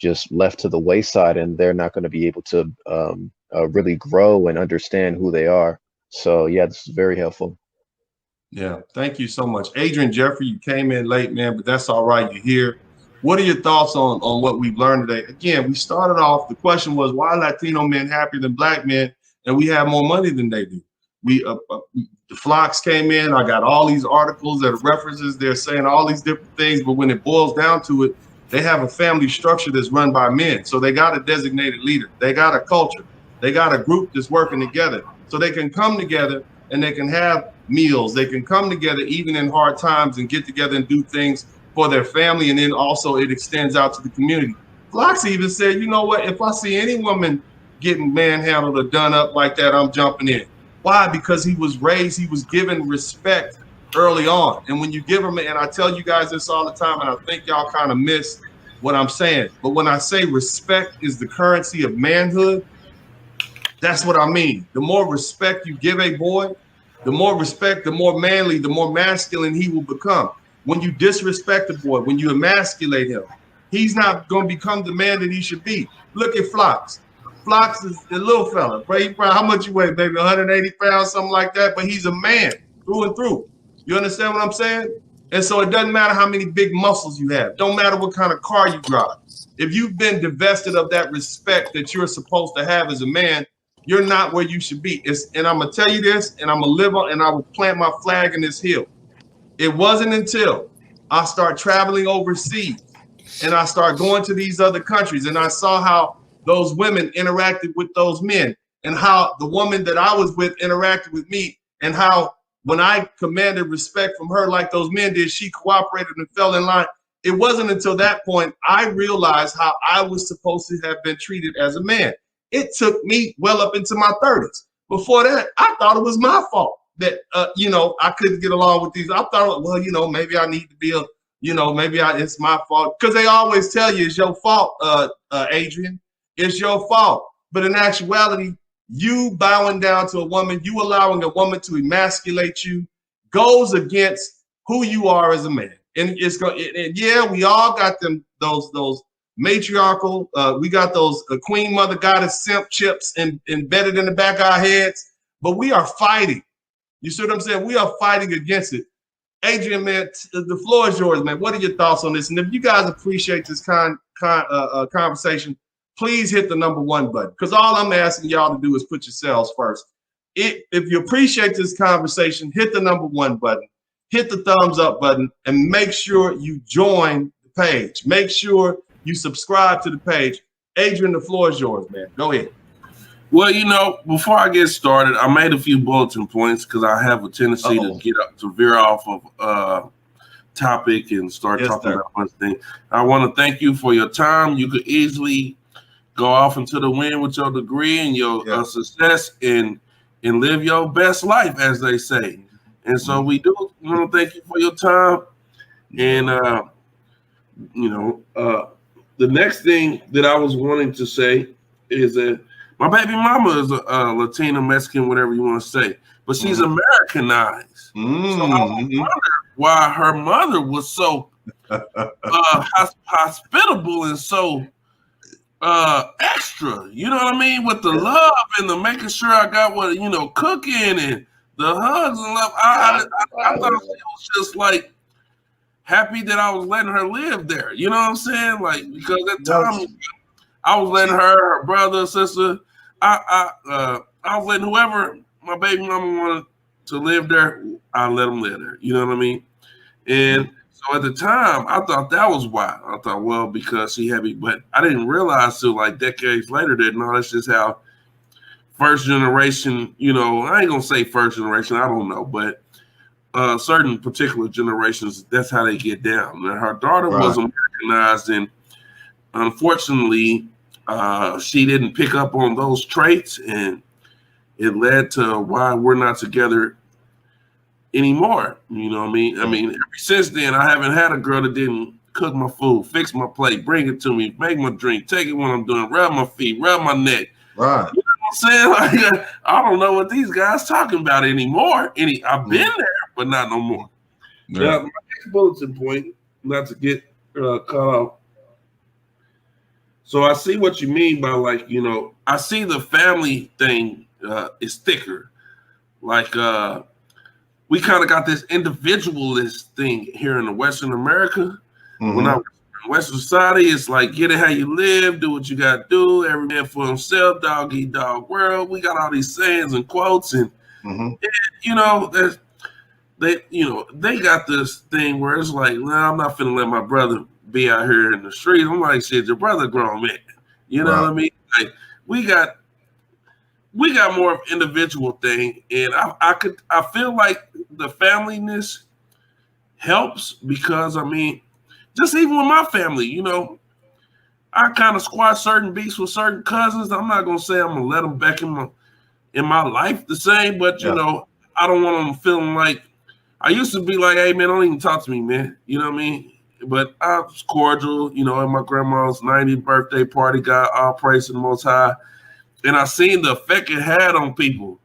just left to the wayside, and they're not going to be able to really grow and understand who they are. So yeah, this is very helpful. Yeah, thank you so much. Adrian Jeffrey, you came in late, man, but that's all right. You're here. What are your thoughts on what we've learned today? Again, we started off, the question was, why are Latino men happier than black men and we have more money than they do? The Flox came in, I got all these articles that are references, they're saying all these different things, but when it boils down to it, they have a family structure that's run by men. So they got a designated leader. They got a culture. They got a group that's working together. So they can come together and they can have meals. They can come together even in hard times and get together and do things for their family. And then also it extends out to the community. Flox even said, you know what, if I see any woman getting manhandled or done up like that, I'm jumping in. Why? Because he was raised, he was given respect early on. And when you give them, and I tell you guys this all the time, and I think y'all kind of miss what I'm saying, but when I say respect is the currency of manhood, that's what I mean. The more respect you give a boy, the more respect, the more manly, the more masculine he will become. When you disrespect a boy, when you emasculate him, he's not going to become the man that he should be. Look at Flox. Flox is a little fella, right? How much you weigh, baby? 180 pounds, something like that, but he's a man through and through. You understand what I'm saying? And so it doesn't matter how many big muscles you have. Don't matter what kind of car you drive. If you've been divested of that respect that you're supposed to have as a man, you're not where you should be. And I'm going to tell you this, and I'm going to live on, and I will plant my flag in this hill. It wasn't until I start traveling overseas and I start going to these other countries and I saw how those women interacted with those men and how the woman that I was with interacted with me and how when I commanded respect from her like those men did, she cooperated and fell in line. It wasn't until that point I realized how I was supposed to have been treated as a man. It took me well up into my 30s. Before that, I thought it was my fault that, I couldn't get along with these. I thought, well, maybe I need to be it's my fault. Because they always tell you it's your fault, Adrian. It's your fault. But in actuality, you bowing down to a woman, you allowing a woman to emasculate you goes against who you are as a man. And it's going, yeah, we all got those matriarchal, we got those queen mother goddess simp chips embedded in the back of our heads, but we are fighting. You see what I'm saying? We are fighting against it. Adrian, man, the floor is yours, man. What are your thoughts on this? And if you guys appreciate this conversation, please hit the #1 button, because all I'm asking y'all to do is put yourselves first. If you appreciate this conversation, hit the #1 button, hit the thumbs up button, and make sure you join the page. Make sure you subscribe to the page. Adrian, the floor is yours, man. Go ahead. Well, before I get started, I made a few bulletin points because I have a tendency to veer off of topic and start Yes, talking sir. about one thing. I want to thank you for your time. You could easily go off into the wind with your degree and your success and live your best life, as they say. And so we do want to thank you for your time. And the next thing that I was wanting to say is that my baby mama is a Latina, Mexican, whatever you want to say, but she's Americanized. So I wonder why her mother was so hospitable and so extra. You know what I mean? With the love and the making sure I got what cooking and the hugs and love. I thought she was just like happy that I was letting her live there. You know what I'm saying? Like, because at times I was letting her brother, sister, I was letting whoever my baby mama wanted to live there, I let them live there. You know what I mean? And so at the time, I thought that was why. I thought, well, because she had me, but I didn't realize till like decades later that no, that's just how first generation, I ain't gonna say first generation, I don't know, but certain particular generations, that's how they get down. And her daughter was Americanized, and unfortunately, she didn't pick up on those traits, and it led to why we're not together anymore. You know what I mean? I mean, ever since then, I haven't had a girl that didn't cook my food, fix my plate, bring it to me, make my drink, take it when I'm doing, rub my feet, rub my neck. Right. You know what I'm saying? Like, I don't know what these guys talking about anymore. I've been there, but not no more. Yeah. Now, my next bulletin point, not to get cut off. So I see what you mean by I see the family thing is thicker. Like we kind of got this individualist thing here in the Western America. When I was in Western society, it's like get it how you live, do what you got to do, every man for himself, dog eat dog world. We got all these sayings and quotes, and they got this thing where it's like, I'm not finna let my brother be out here in the street. I'm like, shit, your brother grown man. You know what I mean? Like we got more of individual thing, and I feel like the familyness helps because just even with my family, I kind of squash certain beats with certain cousins. I'm not gonna say I'm gonna let them back in my life the same, but I don't want them feeling like I used to be like, hey man, don't even talk to me, man. You know what I mean? But I was cordial, at my grandma's 90th birthday party, got all praise to the Most High. And I seen the effect it had on people.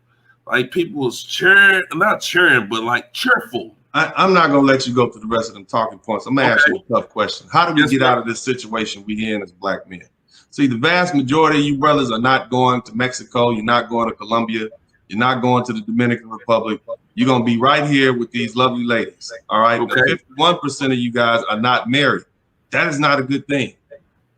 Like people was cheering, not cheering, but like cheerful. I'm not going to let you go through the rest of them talking points. I'm going to ask you a tough question. How do we get out of this situation we in as black men? See, the vast majority of you brothers are not going to Mexico. You're not going to Colombia. You're not going to the Dominican Republic. You're going to be right here with these lovely ladies. All right. Okay. 51% of you guys are not married. That is not a good thing.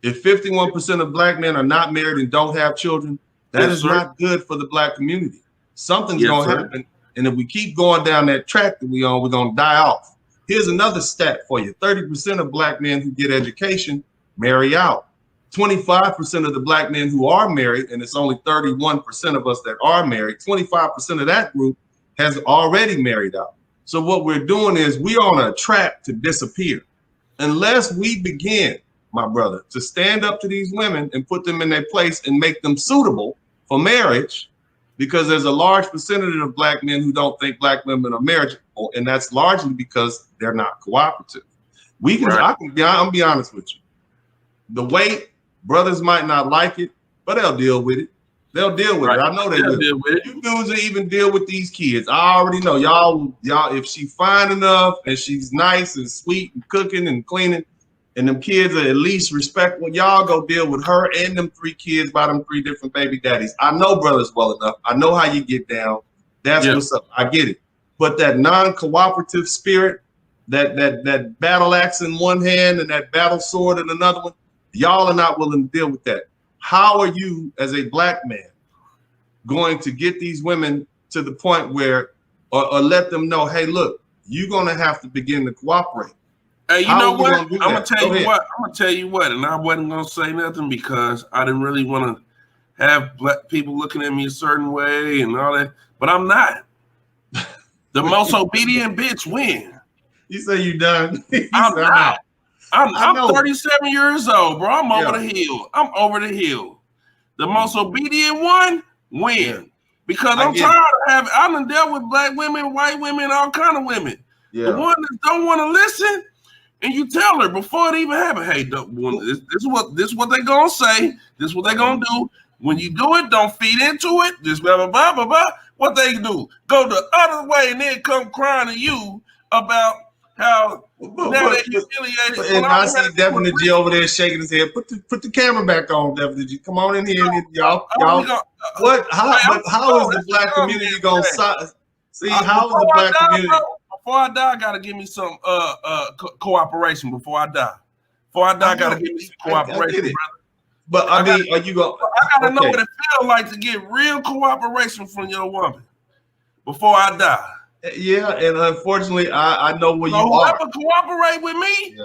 If 51% of black men are not married and don't have children, that is not good for the black community. Something's going to happen. And if we keep going down that track that we're going to die off. Here's another stat for you. 30% of black men who get education marry out. 25% of the black men who are married, and it's only 31% of us that are married, 25% of that group has already married out. So what we're doing is we're on a track to disappear. Unless we begin, my brother, to stand up to these women and put them in their place and make them suitable for marriage, because there's a large percentage of black men who don't think black women are marriageable, and that's largely because they're not cooperative. I'll be honest with you. The weight, brothers might not like it, but they'll deal with it. They'll deal with it. I know they will. Deal with it. You dudes will even deal with these kids. I already know y'all. If she's fine enough and she's nice and sweet and cooking and cleaning, and them kids are at least respectful, y'all go deal with her and them 3 kids by them 3 different baby daddies. I know brothers well enough. I know how you get down. That's what's up. I get it. But that non-cooperative spirit, that battle axe in one hand and that battle sword in another one, y'all are not willing to deal with that. How are you, as a black man, going to get these women to the point where, or let them know, hey, look, you're going to have to begin to cooperate? Hey, you know what? I'm gonna tell you what, and I wasn't gonna say nothing because I didn't really want to have black people looking at me a certain way and all that. But I'm not. The most obedient bitch win. You say you done? I'm not. I'm 37 years old, bro. I'm over Yeah. the hill. I'm over the hill. The most obedient one win. Yeah. Because I'm tired of having. I done dealt with black women, white women, all kind of women. Yeah. The one that don't want to listen, and you tell her before it even happened, hey, this is what they gonna say. This is what they gonna do. When you do it, don't feed into it. Just blah blah blah blah blah. What they do? Go the other way and then come crying to you about how now they humiliated. And I see Definitely G over there shaking his head. Put the camera back on, Definitely G. Come on in here, y'all. How is the black community gonna see? How is the black community? Before I die, I gotta give me some cooperation. Before I die, I gotta give me some cooperation, brother. But I mean, are you going? I gotta know what it feels like to get real cooperation from your woman before I die. Yeah, and unfortunately, I know where you are. Whoever cooperate with me,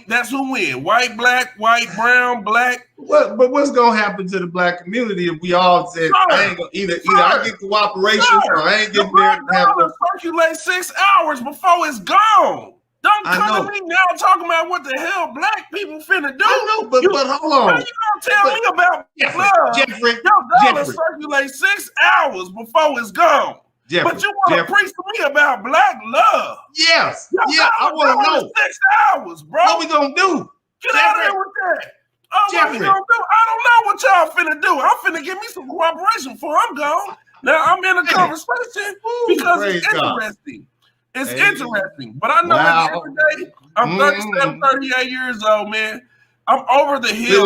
that's who win. White, black, white, brown, black. But what's gonna happen to the black community if we all said I ain't gonna either I get cooperation or I ain't getting there to have no circulate 6 hours before it's gone. Don't come to me now talking about what the hell black people finna do. I know, but hold on. How you gonna tell me about love? Jeffrey, your dollar circulate 6 hours before it's gone. Jeffrey, but you want to preach to me about black love? Yes. I want to know. 6 hours, bro. What we gonna do? Get out of here with that. What we gonna do? I don't know what y'all finna do. I'm finna give me some cooperation before I'm gone. Now I'm in a conversation because it's interesting. It's interesting, but I know that every day I'm 37, 38 years old, man. I'm over the hill.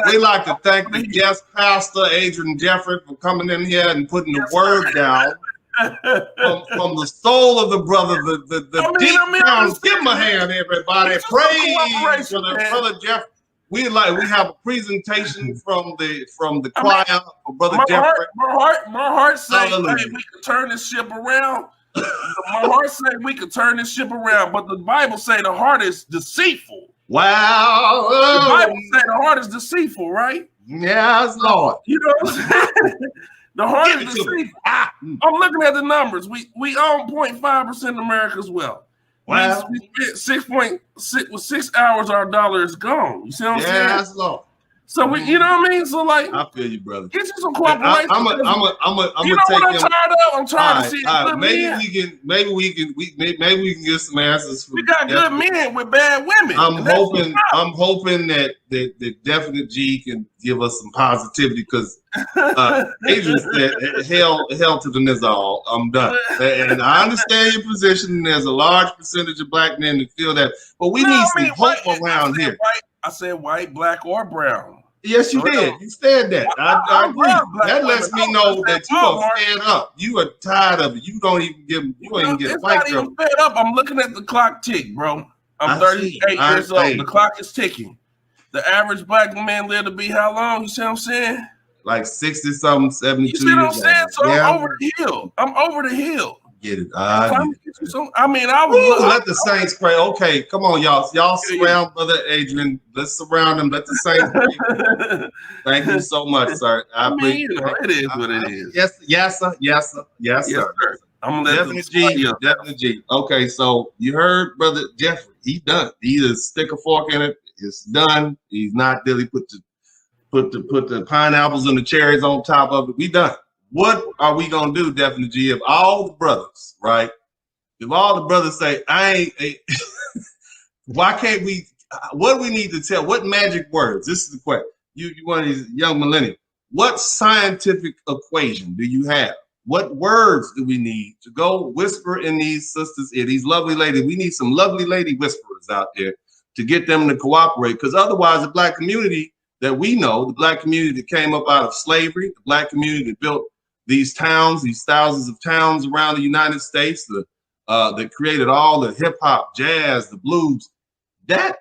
We like to thank the guest pastor, Adrian Jeffrey, for coming in here and putting the word down from the soul of the brother, the deep down. Give him a hand, everybody. Praise for the brother Jeff. We have a presentation from the choir for brother Jeffrey. My heart says, hey, we can turn this ship around. My heart said we could turn this ship around, but the Bible say the heart is deceitful. Wow. The Bible say the heart is deceitful, right? Yes, Lord. You know what I'm saying? The heart is deceitful. I'm looking at the numbers. We own 0.5% of America's wealth. Wow. We spent 6 hours, our dollar is gone. You see what I'm saying? Yes, Lord. So you know what I mean? So like, I feel you, brother. Get you some cooperation. I'm you know take what I'm tired of? I'm trying to see good men. Maybe we can get some answers. We got good men with bad women. I'm hoping that Definite G can give us some positivity because Adrian said hell to the nizal. I'm done. And I understand your position. There's a large percentage of black men that feel that, but we need some hope around here. I said white, black, or brown. Yes, you did. You said that. I agree. That lets me know that you are fed up. You are tired of it. You don't even get. You ain't get a fight. It's not even fed up. I'm looking at the clock tick, bro. I'm 38 years old. The clock is ticking. The average black man live to be how long? You see what I'm saying? Like 60 something, 72. You see what I'm saying? So I'm over the hill. I'm over the hill. Get it. I mean, let the Saints pray. Okay, come on, y'all. Y'all surround Brother Adrian. Let's surround him. Let the Saints pray. Thank you so much, sir. It is what it is. Yes, sir. I'm gonna Definitely G. Okay, so you heard Brother Jeffrey. He done. He just stick a fork in it. It's done. He's not really put the pineapples and the cherries on top of it. We done. What are we gonna do, Definitely G? If all the brothers, right? If all the brothers say, why can't we? What do we need to tell? What magic words? This is the question. You one of these young millennials. What scientific equation do you have? What words do we need to go whisper in these sisters' ear? These lovely ladies. We need some lovely lady whisperers out there to get them to cooperate. Because otherwise, the black community that we know, the black community that came up out of slavery, the black community that built these towns, these thousands of towns around the United States, that created all the hip hop, jazz, the blues, that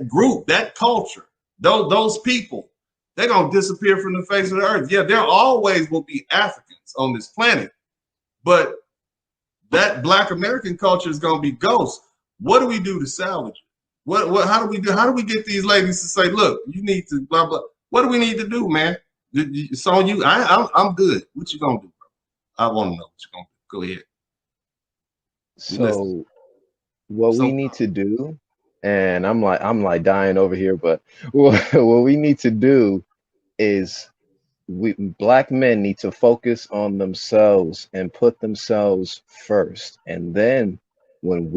group, that culture, those people, they're gonna disappear from the face of the earth. Yeah, there always will be Africans on this planet, but that Black American culture is gonna be ghosts. What do we do to salvage it? How do we do? How do we get these ladies to say, look, you need to blah blah? What do we need to do, man? It's on you. I'm good. What you gonna do, bro? I want to know what you're gonna do. Go ahead. So what So we need to do, and I'm like dying over here, but what we need to do is black men need to focus on themselves and put themselves first. And then when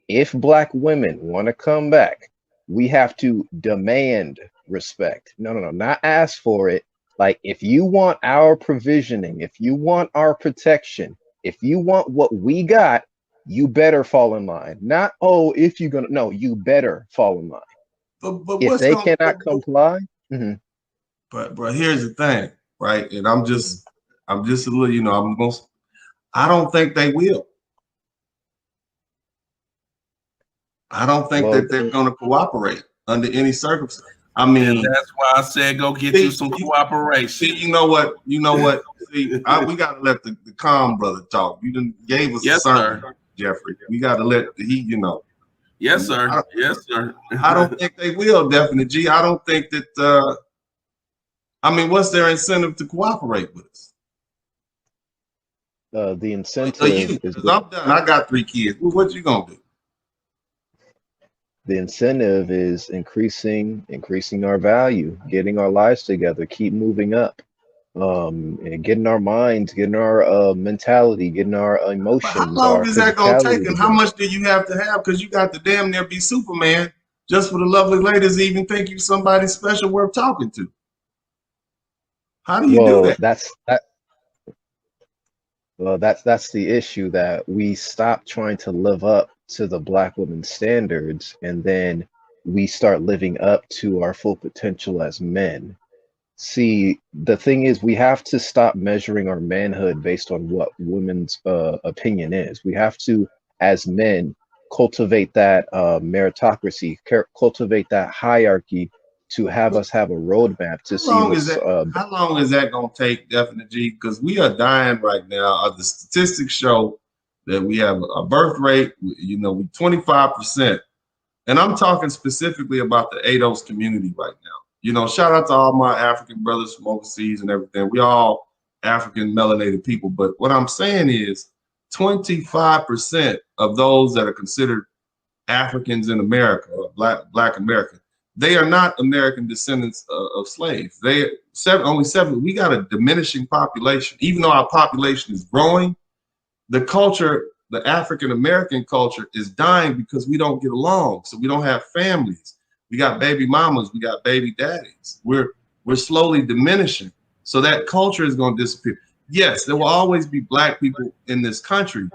if black women want to come back, we have to demand respect. No, not ask for it. Like, if you want our provisioning, if you want our protection, if you want what we got, you better fall in line. Not, oh, if you're gonna, no, you better fall in line. but If what's they going cannot comply, but here's the thing, right? And I'm just a little, I don't think they will. I don't think well, that they're going to cooperate under any circumstance. I And mean, that's why I said go get you some cooperation. see, you know what? See, we got to let the calm brother talk. You done gave us Yes, a sermon, sir. Jeffrey. We got to let Yes, sir. Yes, sir. I don't think they will, definitely. G, I don't think that. I mean, what's their incentive to cooperate with us? the incentive You, is because I'm done. I got 3 kids. Well, what you gonna do? the incentive is increasing our value, getting our lives together, keep moving up, and getting our minds, getting our mentality, getting our But how emotions, long our is that gonna physicality take? And how together. much do you have to have? Because you got to damn near be Superman just for the lovely ladies to even think you somebody special worth talking to. How do you do Well, that? that's the issue, that we stop trying to live up to the black woman's standards, and then we start living up to our full potential as men. See, the thing is, we have to stop measuring our manhood based on what women's opinion is. We have to, as men, cultivate that meritocracy, cultivate that hierarchy to have us have a roadmap to see what's How long is that gonna take, Definite G? Because we are dying right now. The statistics show that we have a birth rate, we 25%. And I'm talking specifically about the ADOS community right now. Shout out to all my African brothers from overseas and everything. We all African melanated people. But what I'm saying is 25% of those that are considered Africans in America, or black American, they are not American descendants of slaves. Only 7. We got a diminishing population. Even though our population is growing, the culture, the African American culture, is dying because we don't get along. So we don't have families. We got baby mamas. We got baby daddies. We're slowly diminishing. So that culture is going to disappear. Yes, there will always be black people in this country,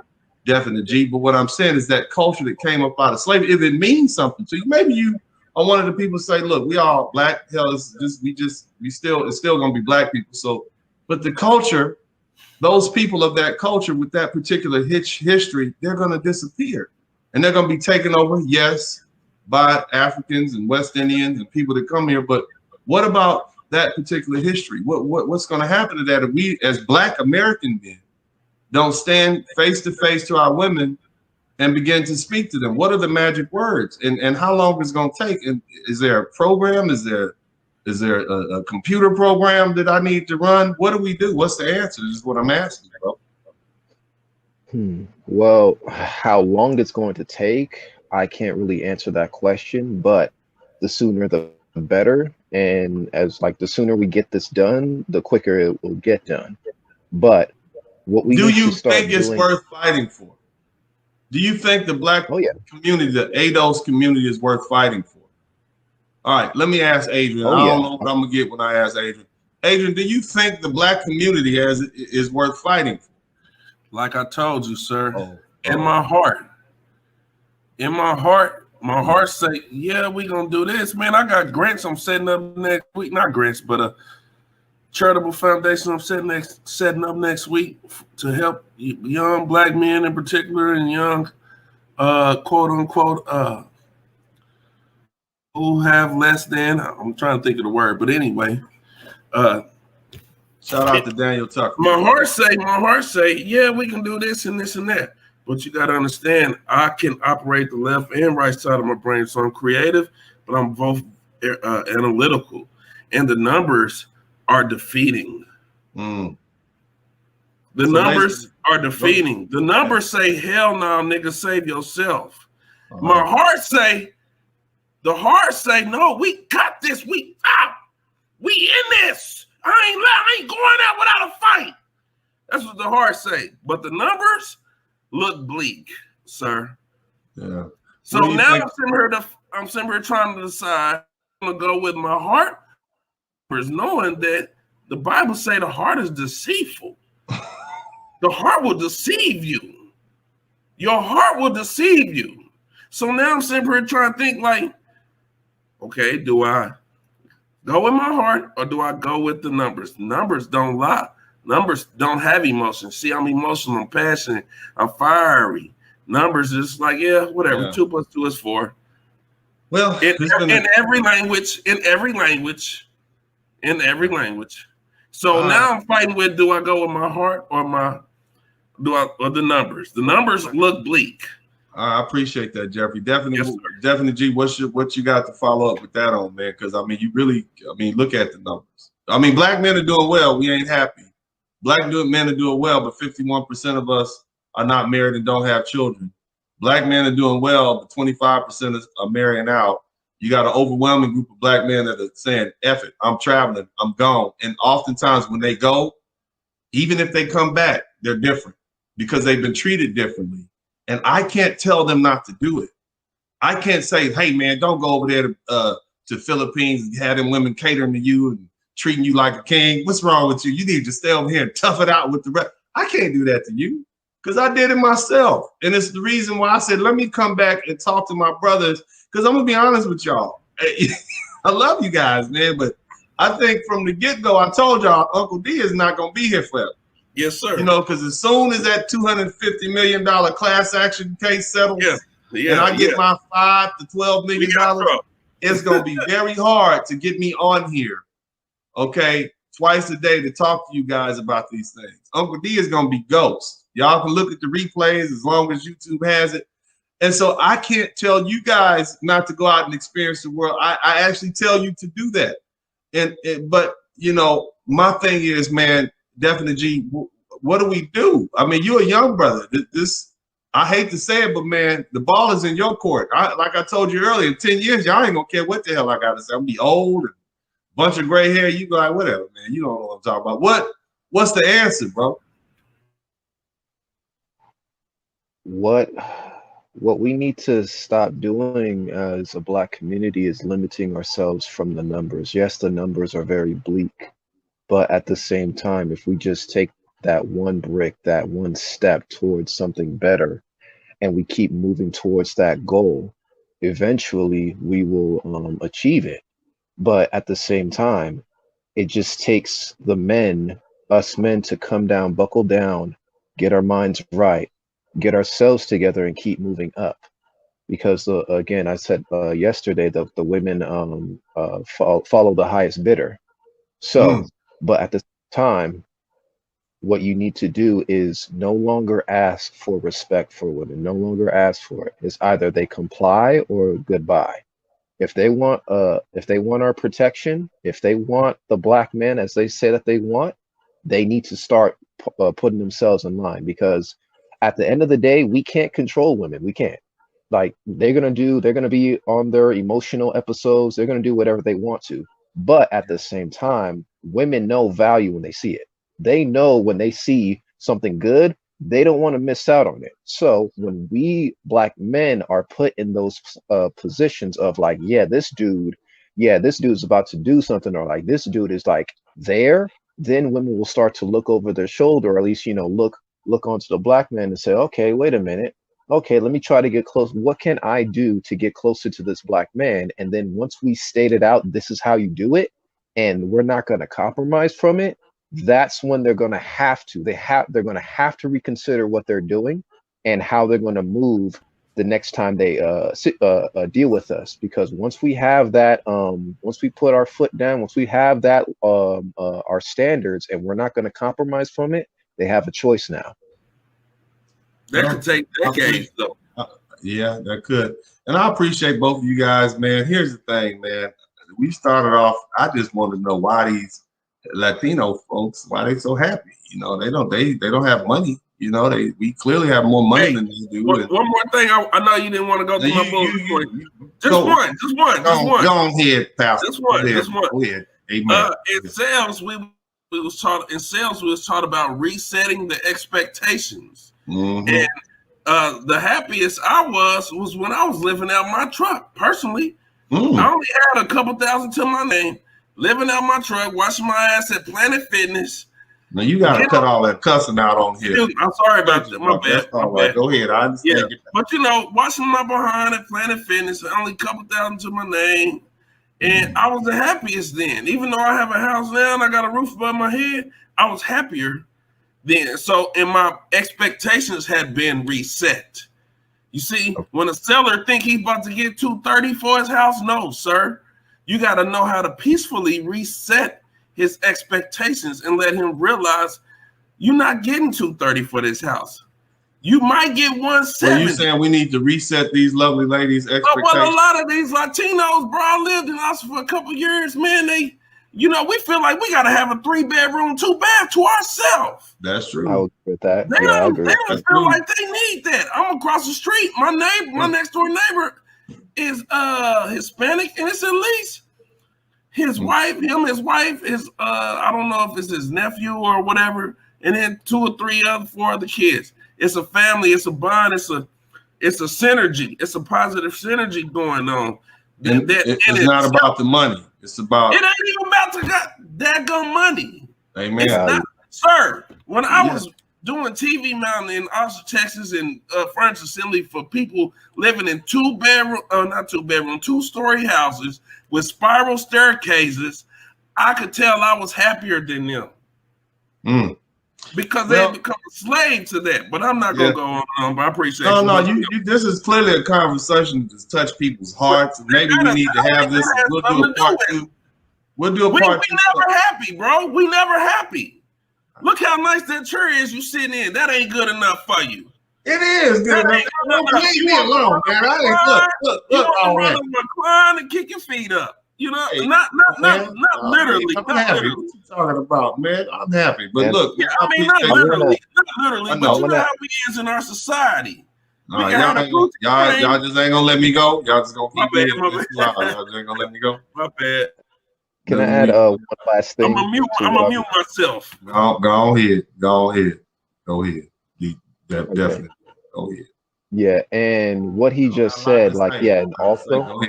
Definite G. But what I'm saying is that culture that came up out of slavery, if it means something to you, maybe you are one of the people who say, look, we all black. Hell, it's still going to be black people. So, but the culture, those people of that culture with that particular history, they're going to disappear, and they're going to be taken over, yes, by Africans and West Indians and people that come here. But what about that particular history? What's going to happen to that if we, as Black American men, don't stand face to face to our women and begin to speak to them? What are the magic words, and how long is it going to take? And is there a program? Is there a computer program that I need to run? What do we do? What's the answer? This is what I'm asking, bro. Well, how long it's going to take, I can't really answer that question, but the sooner the better. And the sooner we get this done, the quicker it will get done. But what we do need you to start think it's doing, worth fighting for? Do you think the black community, the ADOS community, is worth fighting for? All right, let me ask Adrian. I don't know what I'm gonna get when I ask Adrian. Adrian, do you think the black community is worth fighting for? Like I told you, sir, in my heart, my heart say, yeah, we gonna do this, man. I got grants I'm setting up next week, not grants, but a charitable foundation I'm setting up next week to help young black men in particular, and young quote unquote who have less than, I'm trying to think of the word, but anyway, shout out to Daniel Tucker. My heart say, yeah, we can do this and this and that. But you got to understand, I can operate the left and right side of my brain. So I'm creative, but I'm both analytical. And the numbers are defeating. The numbers are defeating. The numbers say, hell no, nigga, save yourself. My heart say, the heart say, no, we got this. We in this. I ain't going out without a fight. That's what the heart say. But the numbers look bleak, sir. Yeah. So now I'm sitting here trying to decide. I'm gonna go with my heart, knowing that the Bible say the heart is deceitful. The heart will deceive you. Your heart will deceive you. So now I'm sitting here trying to think like, okay, do I go with my heart or do I go with the numbers? Numbers don't lie. Numbers don't have emotion. See, I'm emotional, I'm passionate, I'm fiery. Numbers is like, yeah, whatever. Yeah. 2 + 2 is 4. Well, in every language. So now I'm fighting with: do I go with my heart or or the numbers? The numbers look bleak. I appreciate that, Jeffrey. Definitely, definitely. G, what you got to follow up with that on, man? Because I mean, look at the numbers. I mean, black men are doing well. We ain't happy. Black men are doing well, but 51% of us are not married and don't have children. Black men are doing well, but 25% are marrying out. You got an overwhelming group of black men that are saying, F it, I'm traveling, I'm gone. And oftentimes when they go, even if they come back, they're different because they've been treated differently. And I can't tell them not to do it. I can't say, hey, man, don't go over there to Philippines and have them women catering to you and treating you like a king. What's wrong with you? You need to stay over here and tough it out with the rest. I can't do that to you. Because I did it myself. And it's the reason why I said, let me come back and talk to my brothers. Because I'm going to be honest with y'all. I love you guys, man. But I think from the get-go, I told y'all Uncle D is not going to be here forever. Yes, sir. You know, because as soon as that $250 million class action case settles, and I get my $5 to $12 million, it's going to be very hard to get me on here, okay, twice a day to talk to you guys about these things. Uncle D is going to be ghost. Y'all can look at the replays as long as YouTube has it. And so I can't tell you guys not to go out and experience the world. I actually tell you to do that. But, you know, my thing is, man, definitely, G, what do we do? I mean, you're a young brother. I hate to say it, but, man, the ball is in your court. Like I told you earlier, in 10 years, y'all ain't going to care what the hell I got to say. I'm going to be old and a bunch of gray hair. You go like, whatever, man. You don't know what I'm talking about. What's the answer, bro? What we need to stop doing as a black community is limiting ourselves from the numbers. Yes, the numbers are very bleak, but at the same time, if we just take that one brick, that one step towards something better, and we keep moving towards that goal, eventually we will achieve it. But at the same time, it just takes the men, us men, to come down, buckle down, get our minds right, get ourselves together and keep moving up. Because again, I said yesterday that the women follow the highest bidder. So, but at the time, what you need to do is no longer ask for respect for women, no longer ask for it. It's either they comply or goodbye. If they want our protection, if they want the black men as they say that they want, they need to start putting themselves in line, because at the end of the day, we can't control women. We can't. Like, they're going to be on their emotional episodes. They're going to do whatever they want to. But at the same time, women know value when they see it. They know when they see something good, they don't want to miss out on it. So when we black men are put in those positions of like, this dude's about to do something, or like this dude is like there, then women will start to look over their shoulder, or at least, look onto the black man and say, okay, wait a minute. Okay, let me try to get close. What can I do to get closer to this black man? And then once we state it out, this is how you do it, and we're not going to compromise from it, that's when they're going to have to. They're going to have to reconsider what they're doing and how they're going to move the next time they deal with us. Because once we have that, once we put our foot down, once we have that, our standards, and we're not going to compromise from it, they have a choice now. That could take decades, though. Yeah, that could. And I appreciate both of you guys, man. Here's the thing, man. We started off, I just want to know why these Latino folks, why they so happy. They don't have money. You know, we clearly have more money than they do. One more thing, I know you didn't want to go through my bullet. Just one. Go ahead, Pastor. Just one. Go ahead. Amen. In sales, we was taught about resetting the expectations. And the happiest I was when I was living out my truck. Personally, I only had a couple thousand to my name, living out my truck, washing my ass at Planet Fitness. Now you got to cut all that cussing out on here. I'm sorry about that. My bad. That's all right. Go ahead. I understand. Yeah. But you know, washing my behind at Planet Fitness, only a couple thousand to my name. And I was the happiest then. Even though I have a house now and I got a roof above my head, I was happier then. So, and my expectations had been reset. You see, when a seller think he's about to get 230 for his house, no, sir. You got to know how to peacefully reset his expectations and let him realize you're not getting 230 for this house. You might get 170. So you saying we need to reset these lovely ladies' expectations? Well, a lot of these Latinos, bro, I lived in Austin for a couple years, man. They, you know, we feel like we got to have a 3-bedroom, 2-bath to ourselves. That's true. I would agree with that. They I don't agree. like they need that. I'm across the street. My next door neighbor is Hispanic, and it's at least his wife is I don't know if it's his nephew or whatever, and then 2 or 3 other 4 other kids. It's a family, it's a bond, it's a synergy, it's a positive synergy going on. It's not about the money. It's about it ain't even about the daggone money. Amen. It's not, sir. When I was doing TV mountain in Austin, Texas, and furniture assembly for people living in 2-story houses with spiral staircases, I could tell I was happier than them. Because they had become a slave to that. But I'm not going to go on, but I appreciate you. No, this is clearly a conversation to touch people's hearts. Maybe we need to have this. We'll do a part 2. We'll do a part 2. We never happy, bro. We never happy. Look how nice that chair is you sitting in. That ain't good enough for you. It is good enough. Leave me alone, man. Look all right. Recline and kick your feet up. You know, not literally. I'm happy. What you talking about, man? I'm happy. But look, I mean, not literally. But you know how we is in our society. Y'all just ain't gonna let me go. Y'all just gonna keep me. Y'all just ain't gonna let me go. My bad. Can I add one last thing? I'm gonna mute myself. Go ahead. Definitely. Go ahead. Yeah, and what he just said, like, yeah, and also,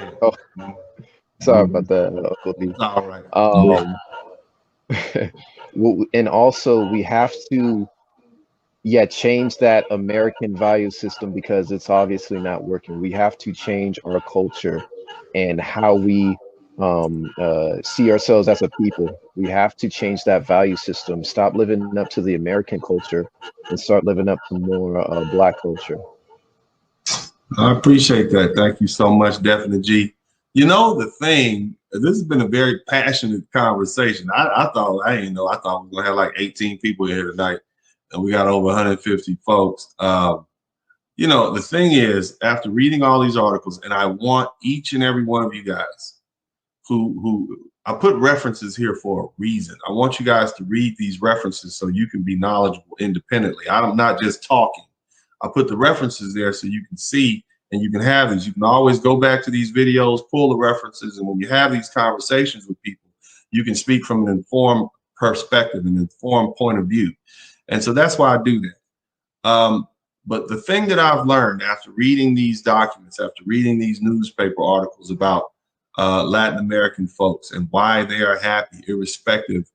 sorry about that, Uncle D. All right. And also, we have to, change that American value system because it's obviously not working. We have to change our culture and how we see ourselves as a people. We have to change that value system. Stop living up to the American culture and start living up to more Black culture. I appreciate that. Thank you so much, Definite G. You know, the thing, this has been a very passionate conversation. I thought we were going to have like 18 people here tonight, and we got over 150 folks. You know, the thing is, after reading all these articles, and I want each and every one of you guys who I put references here for a reason. I want you guys to read these references so you can be knowledgeable independently. I'm not just talking. I put the references there so you can see and you can have these. You can always go back to these videos, pull the references, and when you have these conversations with people, you can speak from an informed perspective, an informed point of view. And so that's why I do that. But the thing that I've learned after reading these documents, after reading these newspaper articles about Latin American folks and why they are happy, irrespective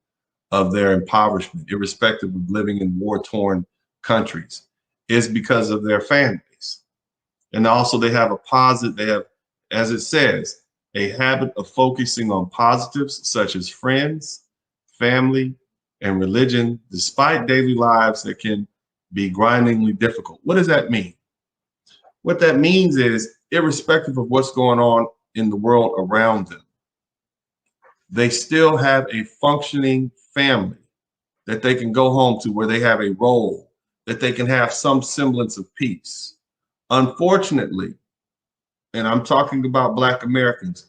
of their impoverishment, irrespective of living in war-torn countries, is because of their families. And also they have as it says, a habit of focusing on positives such as friends, family, and religion, despite daily lives that can be grindingly difficult. What does that mean? What that means is, irrespective of what's going on in the world around them, they still have a functioning family that they can go home to, where they have a role, that they can have some semblance of peace. Unfortunately, and I'm talking about Black Americans,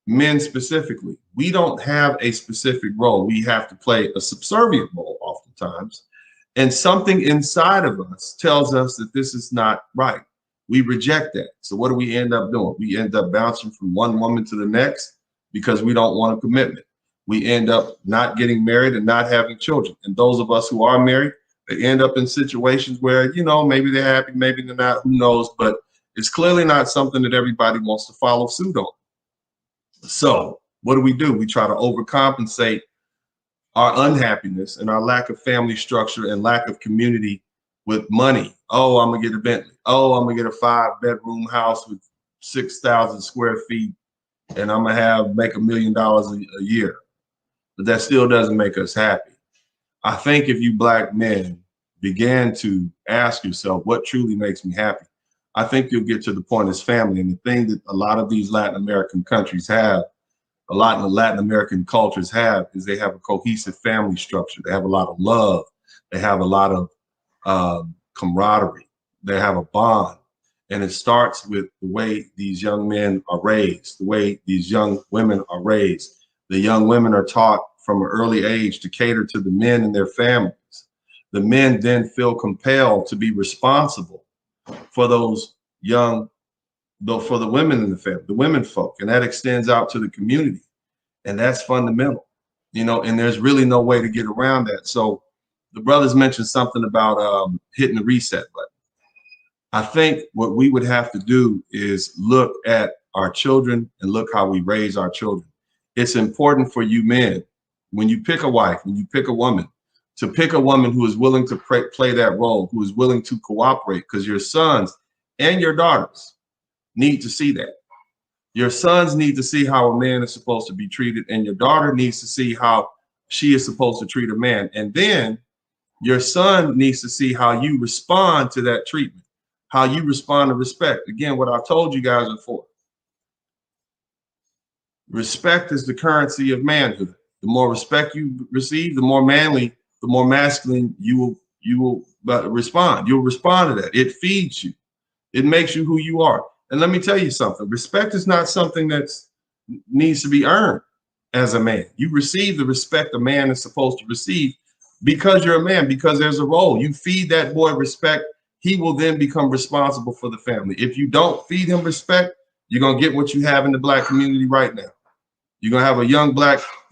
men specifically, we don't have a specific role. We have to play a subservient role oftentimes. And something inside of us tells us that this is not right. We reject that. So what do we end up doing? We end up bouncing from one woman to the next because we don't want a commitment. We end up not getting married and not having children. And those of us who are married, they end up in situations where, you know, maybe they're happy, maybe they're not, who knows, but it's clearly not something that everybody wants to follow suit on. So what do? We try to overcompensate our unhappiness and our lack of family structure and lack of community with money. Oh, I'm gonna get a Bentley. Oh, I'm gonna get a 5-bedroom house with 6,000 square feet, and I'm gonna make $1 million a year. But that still doesn't make us happy. I think if you Black men began to ask yourself what truly makes me happy, I think you'll get to the point as family. And the thing that a lot of these Latin American countries have, a lot of the Latin American cultures have, is they have a cohesive family structure. They have a lot of love. They have a lot of camaraderie. They have a bond. And it starts with the way these young men are raised, the way these young women are raised. The young women are taught from an early age to cater to the men in their families. The men then feel compelled to be responsible for those young, for the women in the family, the women folk, and that extends out to the community. And that's fundamental, you know, and there's really no way to get around that. So the brothers mentioned something about hitting the reset button. I think what we would have to do is look at our children and look how we raise our children. It's important for you men, when you pick a wife, when you pick a woman, to pick a woman who is willing to play that role, who is willing to cooperate, because your sons and your daughters need to see that. Your sons need to see how a man is supposed to be treated, and your daughter needs to see how she is supposed to treat a man. And then your son needs to see how you respond to that treatment, how you respond to respect. Again, what I've told you guys before. Respect is the currency of manhood. The more respect you receive, the more manly, the more masculine you will respond. You'll respond to that. It feeds you. It makes you who you are. And let me tell you something. Respect is not something that needs to be earned as a man. You receive the respect a man is supposed to receive because you're a man, because there's a role. You feed that boy respect, he will then become responsible for the family. If you don't feed him respect, you're going to get what you have in the Black community right now. You're going to have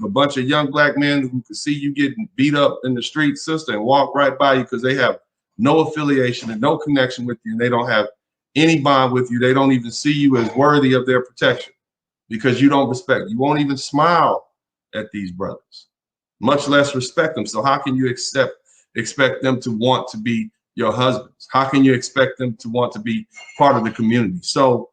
a bunch of young Black men who can see you getting beat up in the street, sister, and walk right by you because they have no affiliation and no connection with you, and they don't have any bond with you. They don't even see you as worthy of their protection because you don't respect. You won't even smile at these brothers, much less respect them. So how can you expect them to want to be your husbands? How can you expect them to want to be part of the community? So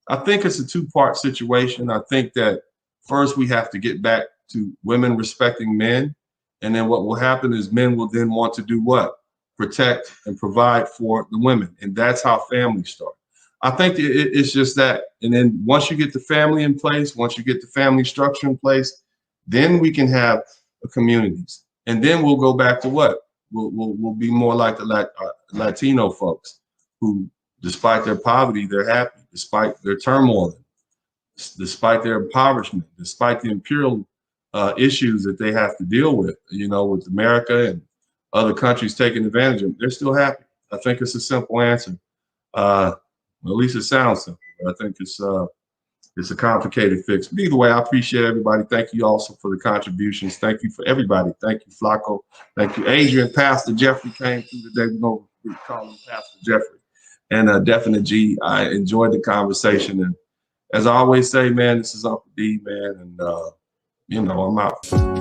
I think it's a two-part situation. I think that first we have to get back to women respecting men. And then what will happen is men will then want to do what? Protect and provide for the women. And that's how families start. I think it's just that. And then once you get the family in place, once you get the family structure in place, then we can have communities. And then we'll go back to what? We'll be more like the Latino folks who, despite their poverty, they're happy, despite their turmoil, despite their impoverishment, despite the imperial issues that they have to deal with, you know, with America and other countries taking advantage of them, they're still happy. I think it's a simple answer. At least it sounds simple. But I think it's a complicated fix. But either way, I appreciate everybody. Thank you also for the contributions. Thank you for everybody. Thank you, Flacco. Thank you, Adrian. Pastor Jeffrey came through today. We're going to call him Pastor Jeffrey. And Definite G, I enjoyed the conversation. And as I always say, man, this is Uncle D, man. And, you know, I'm out.